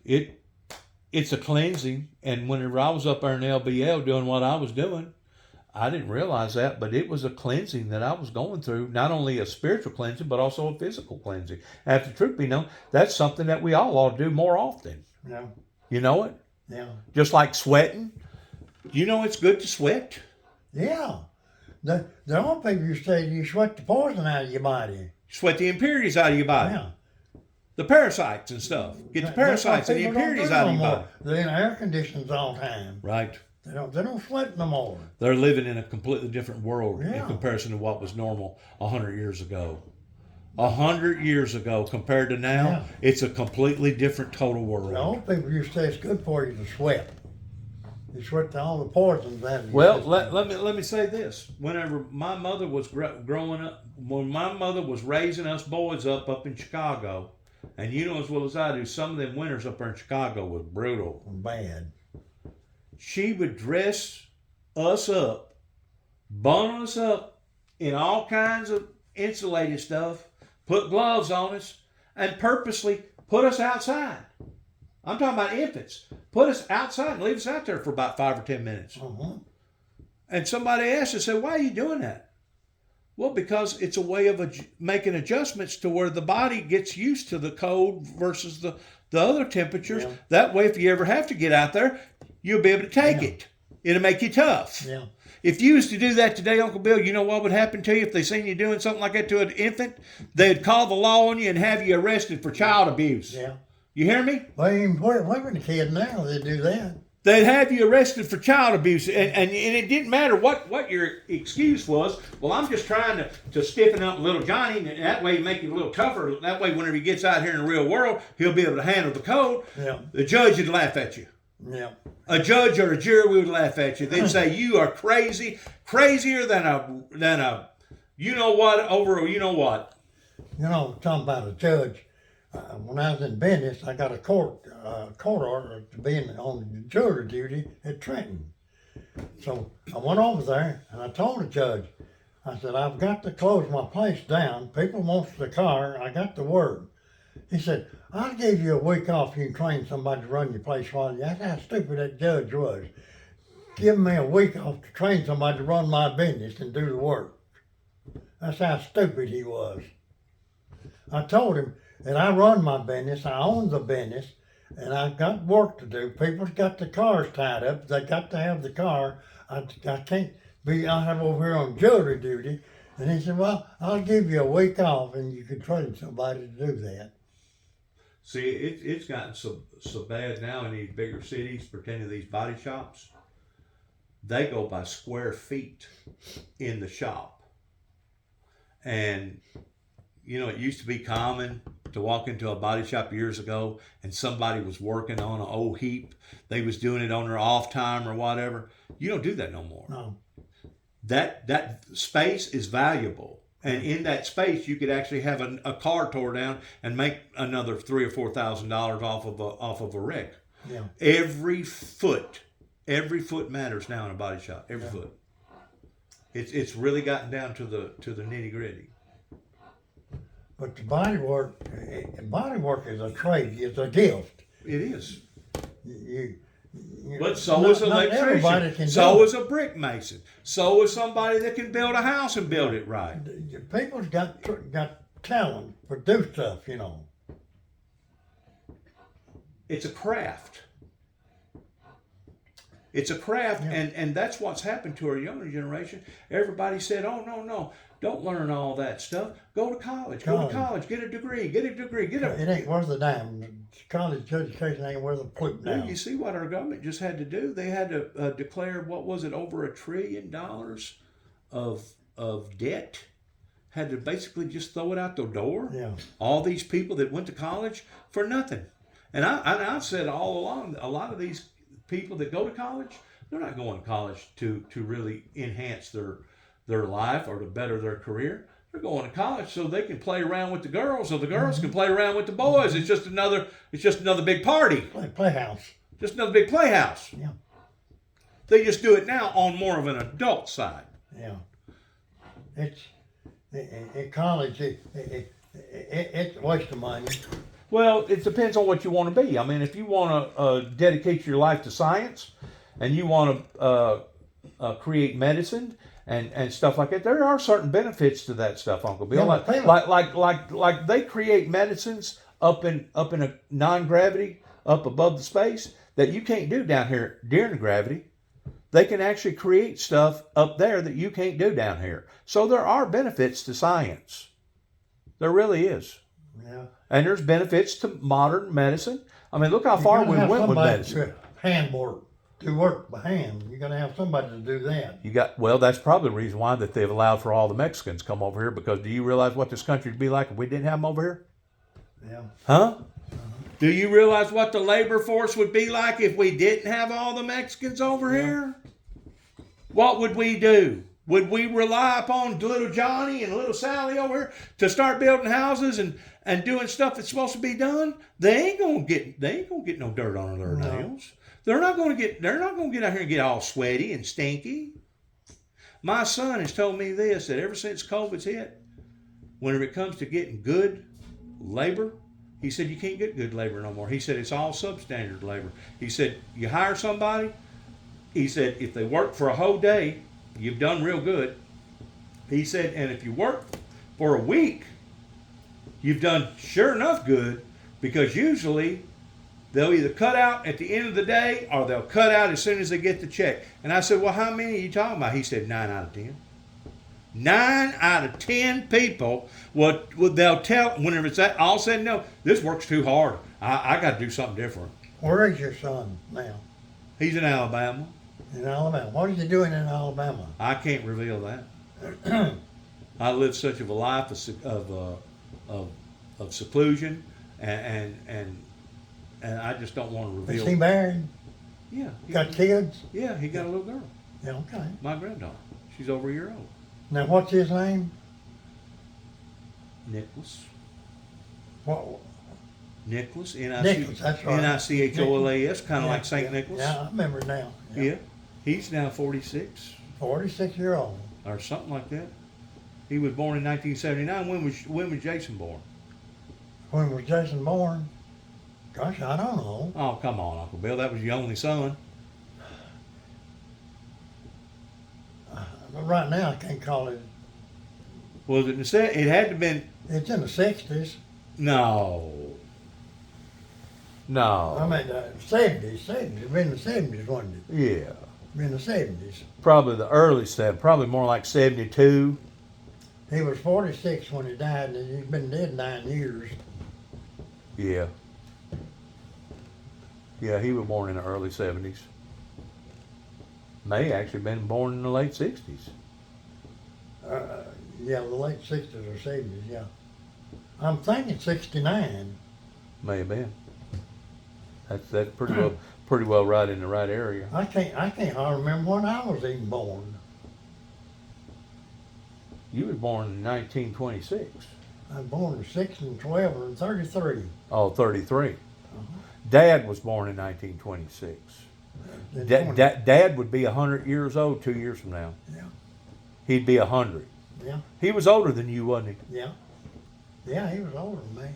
it's a cleansing. And whenever I was up there in LBL doing what I was doing, I didn't realize that, but it was a cleansing that I was going through. Not only a spiritual cleansing, but also a physical cleansing. And if the truth be known, that's something that we all ought to do more often. Yeah. You know it? Yeah. Just like sweating. You know it's good to sweat. Yeah. The old people used to say you sweat the poison out of your body. Sweat the impurities out of your body. Yeah. The parasites and stuff. Get the parasites and the People don't impurities do out no of your more. body. They're in air conditions all the time. Right. They don't sweat no more. They're living in a completely different world in Yeah. comparison to what was normal 100 years ago. 100 years ago compared to now, Yeah. it's a completely different total world. The old people used to say it's good for you to sweat. You sweat all the poisons out of your Well, system. let me say this. Whenever my mother was growing up, when my mother was raising us boys up in Chicago, and you know as well as I do, some of them winters up there in Chicago was brutal. Bad. She would dress us up, bundle us up in all kinds of insulated stuff, put gloves on us, and purposely put us outside. I'm talking about infants. Put us outside and leave us out there for about 5 or 10 minutes. Uh-huh. And somebody asked us, said, why are you doing that? Well, because it's a way of making adjustments to where the body gets used to the cold versus the other temperatures. Yeah. That way, if you ever have to get out there, you'll be able to take it. It'll make you tough. Yeah. If you used to do that today, Uncle Bill, you know what would happen to you if they seen you doing something like that to an infant? They'd call the law on you and have you arrested for child abuse. Yeah. You hear me? Well, even women kids now, they do that. They'd have you arrested for child abuse, and it didn't matter what your excuse was. Well, I'm just trying to stiffen up little Johnny, and that way make him a little tougher. That way, whenever he gets out here in the real world, he'll be able to handle the code. Yeah. The judge would laugh at you. Yeah. A judge or a jury would laugh at you. They'd say you are crazy, crazier than a you know what over a you know what. You know, talking about a judge. When I was in business, I got a court order to be on jury duty at Trenton. So I went over there and I told the judge, I said, I've got to close my place down. People wants the car. I got the word. He said, I'll give you a week off. You can train somebody to run your place for you. That's how stupid that judge was. Giving me a week off to train somebody to run my business and do the work. That's how stupid he was. I told him that I run my business, I own the business, and I've got work to do. People's got the cars tied up. They got to have the car. I can't be out over here on jury duty. And he said, well, I'll give you a week off and you can train somebody to do that. See, it's gotten so bad now in these bigger cities, particularly these body shops. They go by square feet in the shop. And, you know, it used to be common to walk into a body shop years ago and somebody was working on an old heap. They was doing it on their off time or whatever. You don't do that no more. No. That space is valuable. And in that space, you could actually have a car tore down and make another $3,000 or $4,000 off of a wreck. Yeah. Every foot matters now in a body shop. Every foot. It's really gotten down to the nitty gritty. But the body work is a trade. It's a gift. It is. You But so is an not everybody electrician. can So do is a brick mason. So is somebody that can build a house and build it right. it. People's got talent for do stuff, you know. It's a craft. It's a craft, Yeah. and that's what's happened to our younger generation. Everybody said, "Oh no, don't learn all that stuff. Go to college. Go to college. Get a degree. Get a degree. Get a." It ain't worth a dime. College education ain't worth a poop now. Well, you see what our government just had to do? They had to declare, what was it, over $1 trillion of debt. Had to basically just throw it out the door. Yeah. All these people that went to college for nothing. And I've said all along, a lot of these people that go to college, they're not going to college to really enhance their life or to better their career. They're going to college so they can play around with the girls, so the girls can play around with the boys. It's just another big party, Playhouse. just another big playhouse. Yeah. They just do it now on more of an adult side. Yeah. It's in college. It's a waste of money. Well, it depends on what you want to be. I mean, if you want to dedicate your life to science, and you want to create medicine and stuff like that, there are certain benefits to that stuff, Uncle Bill. Yeah, like they create medicines up in a non-gravity, up above the space that you can't do down here during the gravity. They can actually create stuff up there that you can't do down here. So there are benefits to science. There really is. Yeah. And there's benefits to modern medicine. I mean, look how far we went with medicine. Handwork, to work by hand. You're gonna have somebody to do that. Well, that's probably the reason why that they've allowed for all the Mexicans to come over here, because do you realize what this country would be like if we didn't have them over here? Yeah. Huh? Do you realize what the labor force would be like if we didn't have all the Mexicans over here? What would we do? Would we rely upon little Johnny and little Sally over here to start building houses and doing stuff that's supposed to be done? They ain't gonna get no dirt on their nails. They're not gonna get out here and get all sweaty and stinky. My son has told me this, that ever since COVID's hit, whenever it comes to getting good labor, he said you can't get good labor no more. He said it's all substandard labor. He said you hire somebody, he said if they work for a whole day, you've done real good. He said, and if you work for a week, you've done sure enough good, because usually they'll either cut out at the end of the day or they'll cut out as soon as they get the check. And I said, well, how many are you talking about? He said 9 out of 10. 9 out of 10 people, what they'll tell, whenever it's all said and done, this work's too hard. I got to do something different. Where is your son now? He's in Alabama. In Alabama. What are you doing in Alabama? I can't reveal that. I live such of a life of seclusion, and I just don't want to reveal. Is he married? Yeah. Got kids? Yeah, he got a little girl. Yeah, okay. My granddaughter. She's over a year old. Now, what's his name? Nicholas. What? Nicholas. Nicholas, that's right. Nicholas, kind of like St. Nicholas. Yeah, I remember now. Yeah. He's now 46. 46-year-old. Or something like that. He was born in 1979. When was Jason born? When was Jason born? Gosh, I don't know. Oh, come on, Uncle Bill. That was your only son. But right now, I can't call it. Was it it had to have been. It's in the 60s. No. I mean, 70s. It'd been the 70s, wasn't it? Yeah. In the 70s. Probably the early 70s. Probably more like 72. He was 46 when he died, and he's been dead 9 years. Yeah. Yeah, he was born in the early 70s. May actually been born in the late 60s. Yeah, the late 60s or 70s, yeah. I'm thinking 69. May have been. That's pretty well right in the right area. I can't hardly remember when I was even born. You was born in 1926. I was born in 6 and 12 and 33. Oh, 33. Dad was born in 1926. Dad would be 100 years old 2 years from now. Yeah. He'd be 100. Yeah. He was older than you, wasn't he? Yeah. Yeah, he was older than me.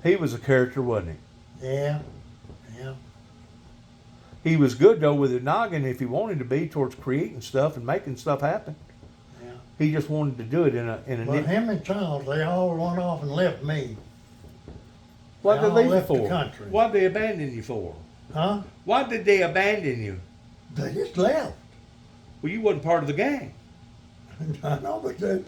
He was a character, wasn't he? Yeah. Yeah. He was good though with his noggin if he wanted to be towards creating stuff and making stuff happen. Yeah. He just wanted to do it in a Well, him and Charles, they all went off and left me. What did they leave you left the for? country. What did they abandon you for? Huh? Why did they abandon you? They just left. Well, you wasn't part of the gang. I know, but they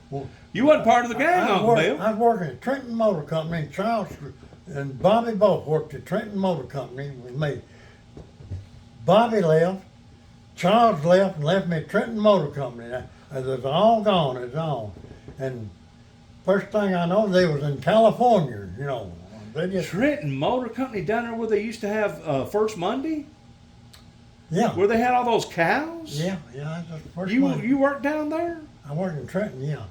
well, You wasn't part of the gang, Uncle Bill. I was working at Trenton Motor Company, and Charles and Bobby both worked at Trenton Motor Company with me. Bobby left, Charles left, and left me at Trenton Motor Company. It was all gone, it was all. And first thing I know, they was in California, you know. They just, Trenton Motor Company down there where they used to have First Monday, yeah, where they had all those cows. yeah. That's the first You one. you worked down there? I worked in Trenton, yeah.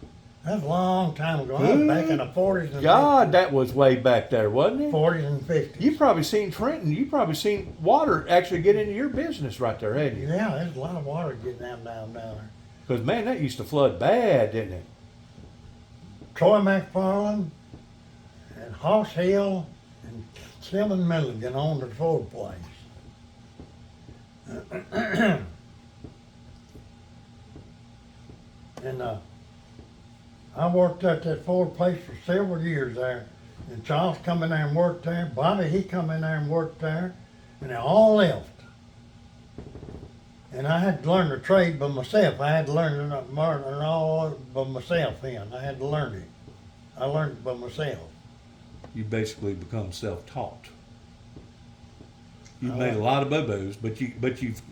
That was a long time ago. I was back in the 40s and God, that was way back there, wasn't it? 40s and 50s. You probably seen Trenton. You probably seen water actually get into your business right there, hadn't you? Yeah, there's a lot of water getting down there. Because man, that used to flood bad, didn't it? Troy McFarland and Hoss Hill and Sylvan Milligan owned the Ford place. And I worked at that Ford place for several years there. And Charles come in there and worked there. Bobby, he come in there and worked there. And they all left. And I had to learn the trade by myself. I had to learn it all by myself then. I had to learn it. I learned it by myself. You basically become self-taught. You've I made a like- lot of boo-boos, but you've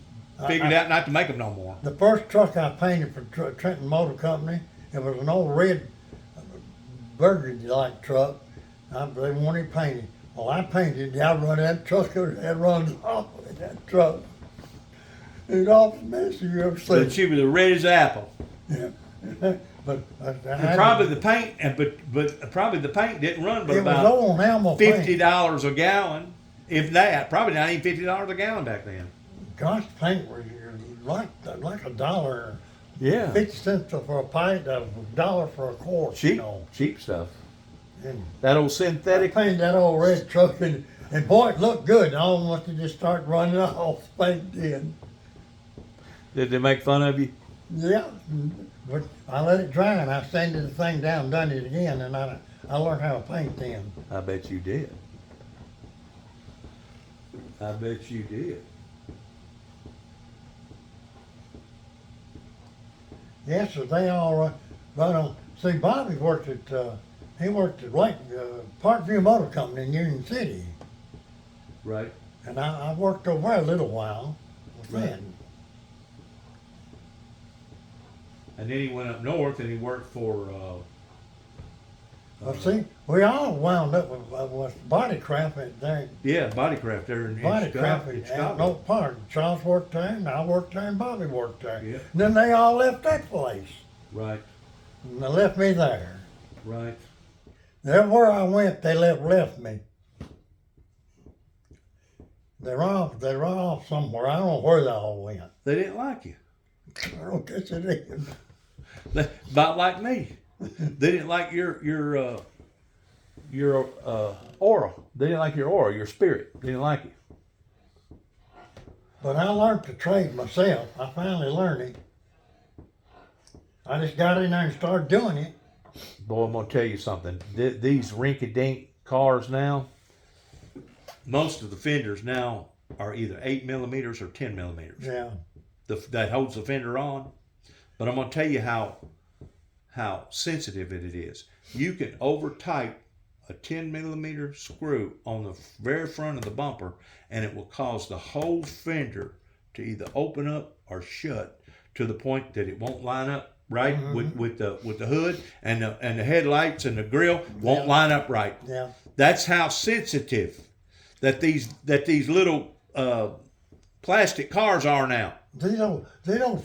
figured out not to make them no more. The first truck I painted for Trenton Motor Company, it was an old red burgundy-like truck. They wanted it painted. Well, I painted it. I run that truck. That runs off in that truck. It's all the mess you ever seen. But you were the red as apple. Yeah. But And probably the paint, but probably the paint didn't run but it was about old enamel paint. $50 a gallon, if that. Probably not even $50 a gallon back then. Gosh, paint was like $1, Yeah, 50 cents for a pint, $1 for a quart. cheap, You know. cheap stuff. And That old I synthetic. painted that old red truck, and boy, it looked good. I almost to just start running off. Paint did. Did they make fun of you? Yeah, but I let it dry, and I sanded the thing down, done it again, and I learned how to paint then. I bet you did. I bet you did. Yes, so they all run on. See, Bobby worked at Parkview Motor Company in Union City, Right. and I worked over there a little while with Right. that. And then he went up north and he worked for. But see, we all wound up with Bodycraft at there. Yeah, Bodycraft there in Bodycraft in at Chicago. Oak Park. Charles worked there, and I worked there, and Bobby worked there. Yeah. And then they all left that place, Right, and they left me there. right. Everywhere I went, they left me. They're off somewhere. I don't know where they all went. They didn't like you. I don't guess it is. About like me. They didn't like your aura. They didn't like your aura, your spirit. They didn't like you. But I learned to trade myself. I finally learned it. I just got in there and started doing it. Boy, I'm gonna tell you something. These rinky-dink cars now, most of the fenders now are either 8 millimeters or 10 millimeters. Yeah. That holds the fender on. But I'm gonna tell you how sensitive it is. You can over tight a 10 millimeter screw on the very front of the bumper, and it will cause the whole fender to either open up or shut to the point that it won't line up right with the hood, and the headlights and the grill won't line up right. Yeah. That's how sensitive that these little plastic cars are now. These old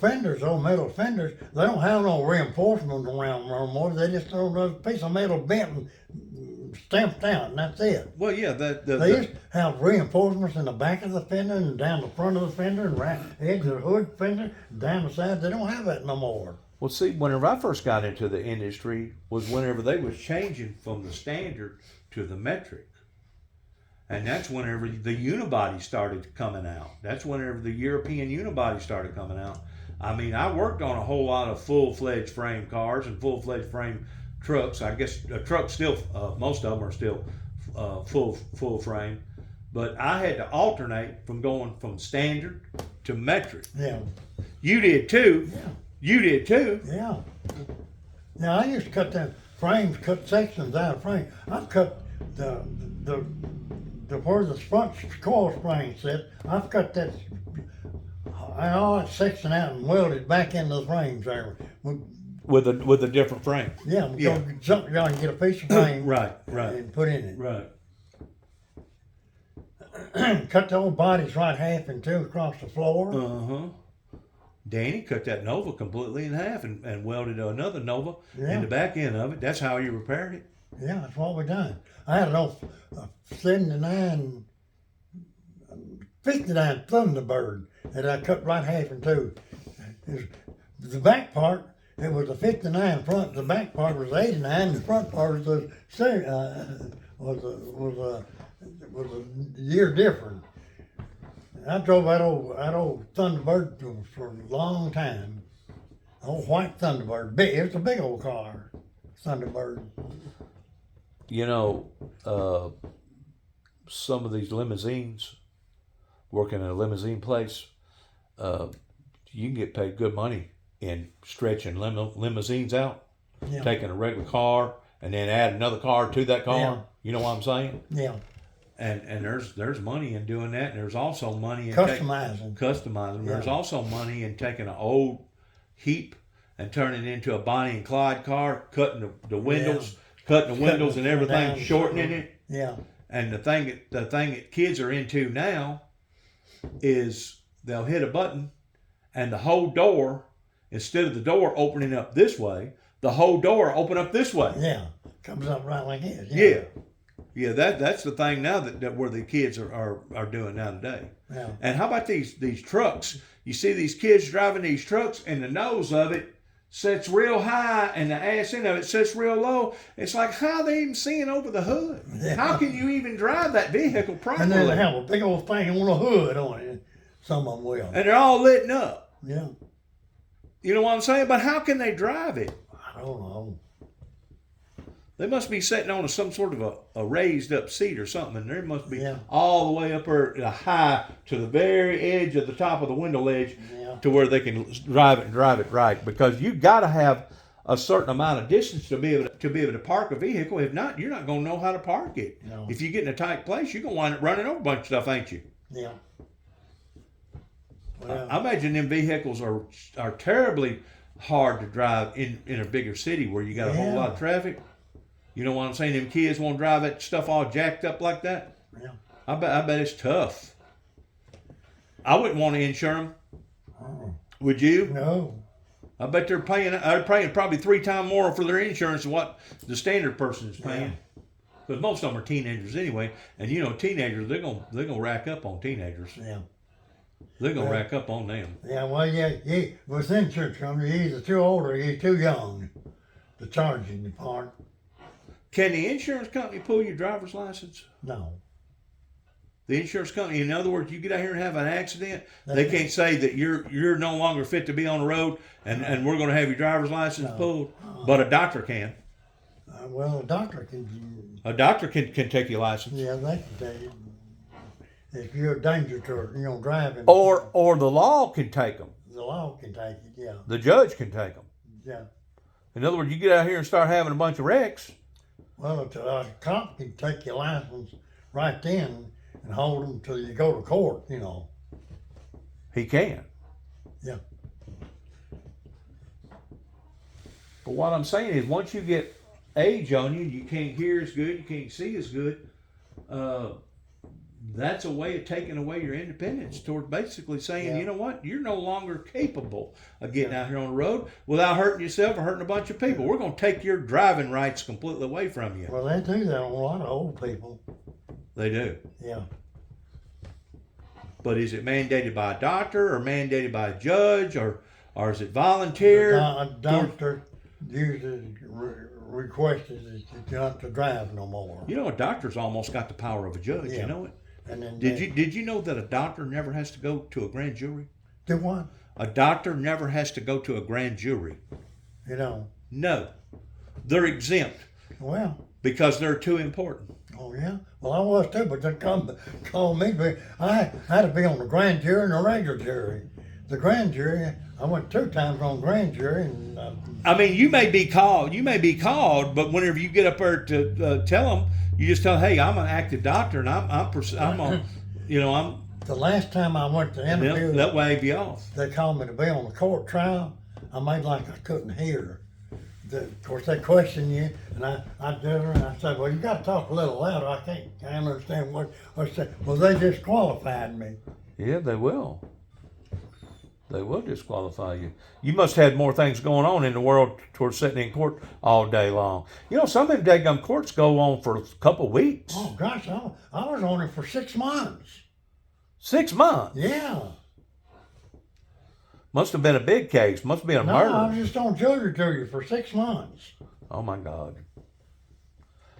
fenders, old metal fenders, they don't have no reinforcement around no more. They just throw a piece of metal bent and stamped out, and that's it. Well, yeah, They used to have reinforcements in the back of the fender and down the front of the fender and around the edge of the hood fender, down the side. They don't have that no more. Well, see, whenever I first got into the industry was whenever they was changing from the standard to the metric. And that's whenever the unibody started coming out. That's whenever the European unibody started coming out. I mean, I worked on a whole lot of full-fledged frame cars and full-fledged frame trucks. I guess a truck still, most of them are still full frame. But I had to alternate from going from standard to metric. Yeah. You did too. Yeah. You did too. Yeah. Now I used to cut them frames, cut sections out of frame. I cut the where the front coil spring sit. I've cut that all that section out and welded back into the frames there. With a different frame. Yeah, Yeah. go jump down and get a piece of frame Right. and put in it. Right. cut the old bodies right half in two across the floor. Uh-huh. Danny cut that Nova completely in half and welded another Nova Yeah. in the back end of it. That's how you repaired it. Yeah, that's what we done. I had an old 79, 59 Thunderbird that I cut right half in two. The back part, it was a 59 front. The back part was 89. The front part was was a year different. I drove that old Thunderbird for a long time. Old white Thunderbird. Big, it was a big old car, Thunderbird. You know, some of these limousines, working in a limousine place, you can get paid good money in stretching limousines out, Yeah. taking a regular car and then add another car to that car. Yeah. You know what I'm saying? Yeah. And there's money in doing that, and there's also money in Customizing. customizing. Yeah. There's also money in taking an old heap and turning it into a Bonnie and Clyde car, cutting the windows, cutting the windows and everything, down, shortening it. Yeah. And the thing that kids are into now is they'll hit a button, and the whole door, instead of the door opening up this way, the whole door open up this way. Yeah. Comes up right like this. Yeah. Yeah, that's the thing now that where the kids are doing now today. Yeah. And how about these trucks? You see these kids driving these trucks, and the nose of it sits real high, and the ass end of it sits real low. It's like, how are they even seeing over the hood? Yeah. How can you even drive that vehicle properly? And then they have a big old thing on the hood on it. Some of them will. And they're all lit up. Yeah. You know what I'm saying? But how can they drive it? I don't know. They must be sitting on some sort of a raised up seat or something, and there must be Yeah. all the way up there high to the very edge of the top of the window ledge Yeah. to where they can drive it right. Because you got to have a certain amount of distance to be able to park a vehicle. If not, you're not going to know how to park it. No. If you get in a tight place, you're going to wind up running over a bunch of stuff, ain't you? Yeah. Well, I imagine them vehicles are terribly hard to drive in a bigger city where you got a whole Yeah. lot of traffic. You know what I'm saying? Them kids won't drive that stuff all jacked up like that. yeah. I bet it's tough. I wouldn't want to insure them. Oh, Would you? no. I bet they're paying probably 3 times more for their insurance than what the standard person is paying. Because most of them are teenagers anyway, and you know teenagers they're gonna rack up on teenagers. Yeah. They're gonna Well- rack up on them. Yeah, well, yeah, with insurance company, you're either too old or you're too young to charge you the part. Can the insurance company pull your driver's license? No. The insurance company, in other words, you get out here and have an accident, they can't say that you're no longer fit to be on the road, and we're going to have your driver's license No. pulled. But a doctor can. Well, a doctor can, A doctor can take your license. yeah, they can tell you if you're a danger to, driving. Or the law can take them. The law can take it, yeah, The judge can take them. yeah. In other words, you get out here and start having a bunch of wrecks. Well, a cop can take your license right then and hold them till you go to court, He can. Yeah. But what I'm saying is, once you get age on you, you can't hear as good, you can't see as good. That's a way of taking away your independence toward basically saying, Yeah. you know what, you're no longer capable of getting out here on the road without hurting yourself or hurting a bunch of people. We're going to take your driving rights completely away from you. Well, they do that on a lot of old people. They do. Yeah. But is it mandated by a doctor or mandated by a judge or is it volunteer? A doctor usually requests that you not to drive no more. You know, a doctor's almost got the power of a judge. Yeah. You know it. And then Did you know that a doctor never has to go to a grand jury? do what? A doctor never has to go to a grand jury. No, they're exempt Well, because they're too important. oh yeah. Well, I was too, but they called me. But I had to be on the grand jury and the regular jury. The grand jury, I went 2 times on grand jury, and I mean, you may be called, but whenever you get up there to tell them, you just tell, hey, I'm an active doctor, and I'm the last time I went to interview, that wave you off. they called me to be on the court trial. I made like I couldn't hear. of course, they question you, and I did her, and I said, well, you gotta talk a little louder, I can't understand what I said. Well, they disqualified me. Yeah, they will. They will disqualify you. You must have had more things going on in the world towards sitting in court all day long. You know, some of them daggum courts go on for a couple of weeks. Oh, gosh, I was on it for 6 months. 6 months. Yeah. Must have been a big case. Must have been a No, murder. I was just on jury for 6 months. Oh my God.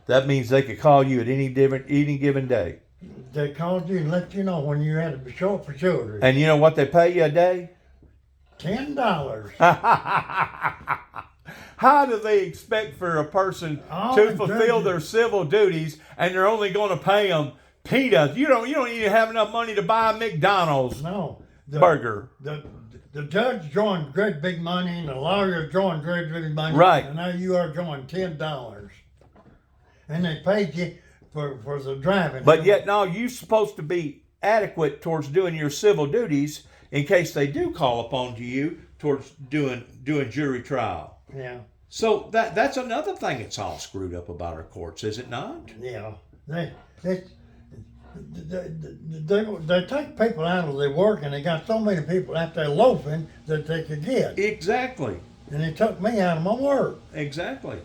That means they could call you at any given day. They called you and let you know when you had to show up for jury. And you know what they pay you a day? $10. How do they expect for a person Oh, to fulfill judges. their civil duties, and they're only going to pay them peanuts? You don't even have enough money to buy a McDonald's No. burger. The judge joined great big money and the lawyer joined great big money. Right. And now you are joined $10. And they paid you for the driving. But yet, no, you're supposed to be adequate towards doing your civil duties in case they do call upon you towards doing jury trial. Yeah. So that's another thing that's all screwed up about our courts, is it not? Yeah. They take people out of their work, and they got so many people out there loafing that they could get. Exactly. And they took me out of my work. Exactly.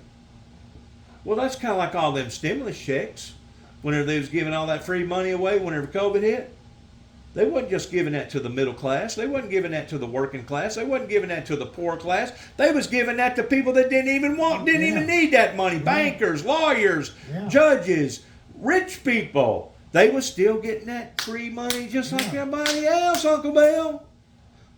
Well, that's kind of like all them stimulus checks. Whenever they was giving all that free money away whenever COVID hit, they wasn't just giving that to the middle class. They wasn't giving that to the working class. They wasn't giving that to the poor class. They was giving that to people that didn't even need that money. Bankers, lawyers, judges, rich people. They was still getting that free money just like everybody else, Uncle Bill.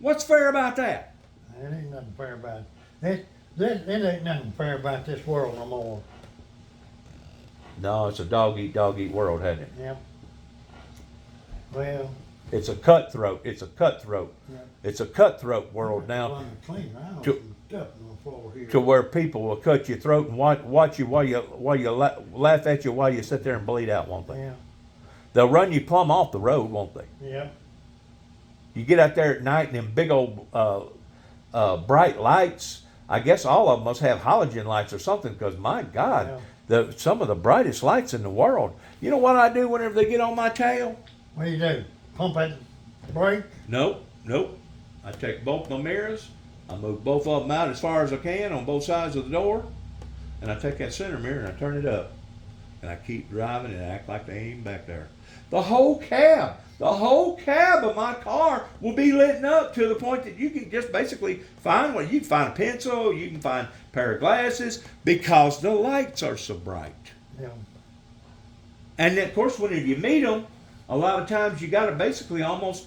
What's fair about that? There ain't nothing fair about it. It ain't nothing fair about this world no more. No, it's a dog eat world, hasn't it? Yep. Well. It's a cutthroat. It's a cutthroat. Yeah. It's a cutthroat world now. Running clean. I don't To- some stuff on the floor here. To where people will cut your throat and watch you while you laugh at you while you sit there and bleed out, won't they? Yeah. They'll run you plumb off the road, won't they? Yep. You get out there at night and them big old bright lights. I guess all of them must have halogen lights or something, because my God, some of the brightest lights in the world. You know what I do whenever they get on my tail? What do you do? Pump that brake? Nope. I take both my mirrors, I move both of them out as far as I can on both sides of the door, and I take that center mirror and I turn it up. And I keep driving and act like they ain't even back there. The whole cab of my car will be lit up to the point that you can just basically find you can find a pencil, you can find a pair of glasses, because the lights are so bright. Yeah. And then, of course, whenever you meet them, a lot of times you got to basically almost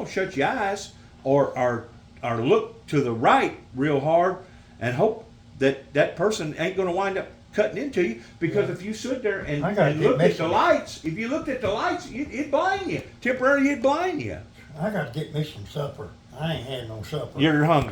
shut your eyes or look to the right real hard and hope that person ain't going to wind up cutting into you, because if you stood there and looked at the lights, if you looked at the lights, it'd blind you. Temporarily, it'd blind you. I got to get me some supper. I ain't had no supper. You're hungry.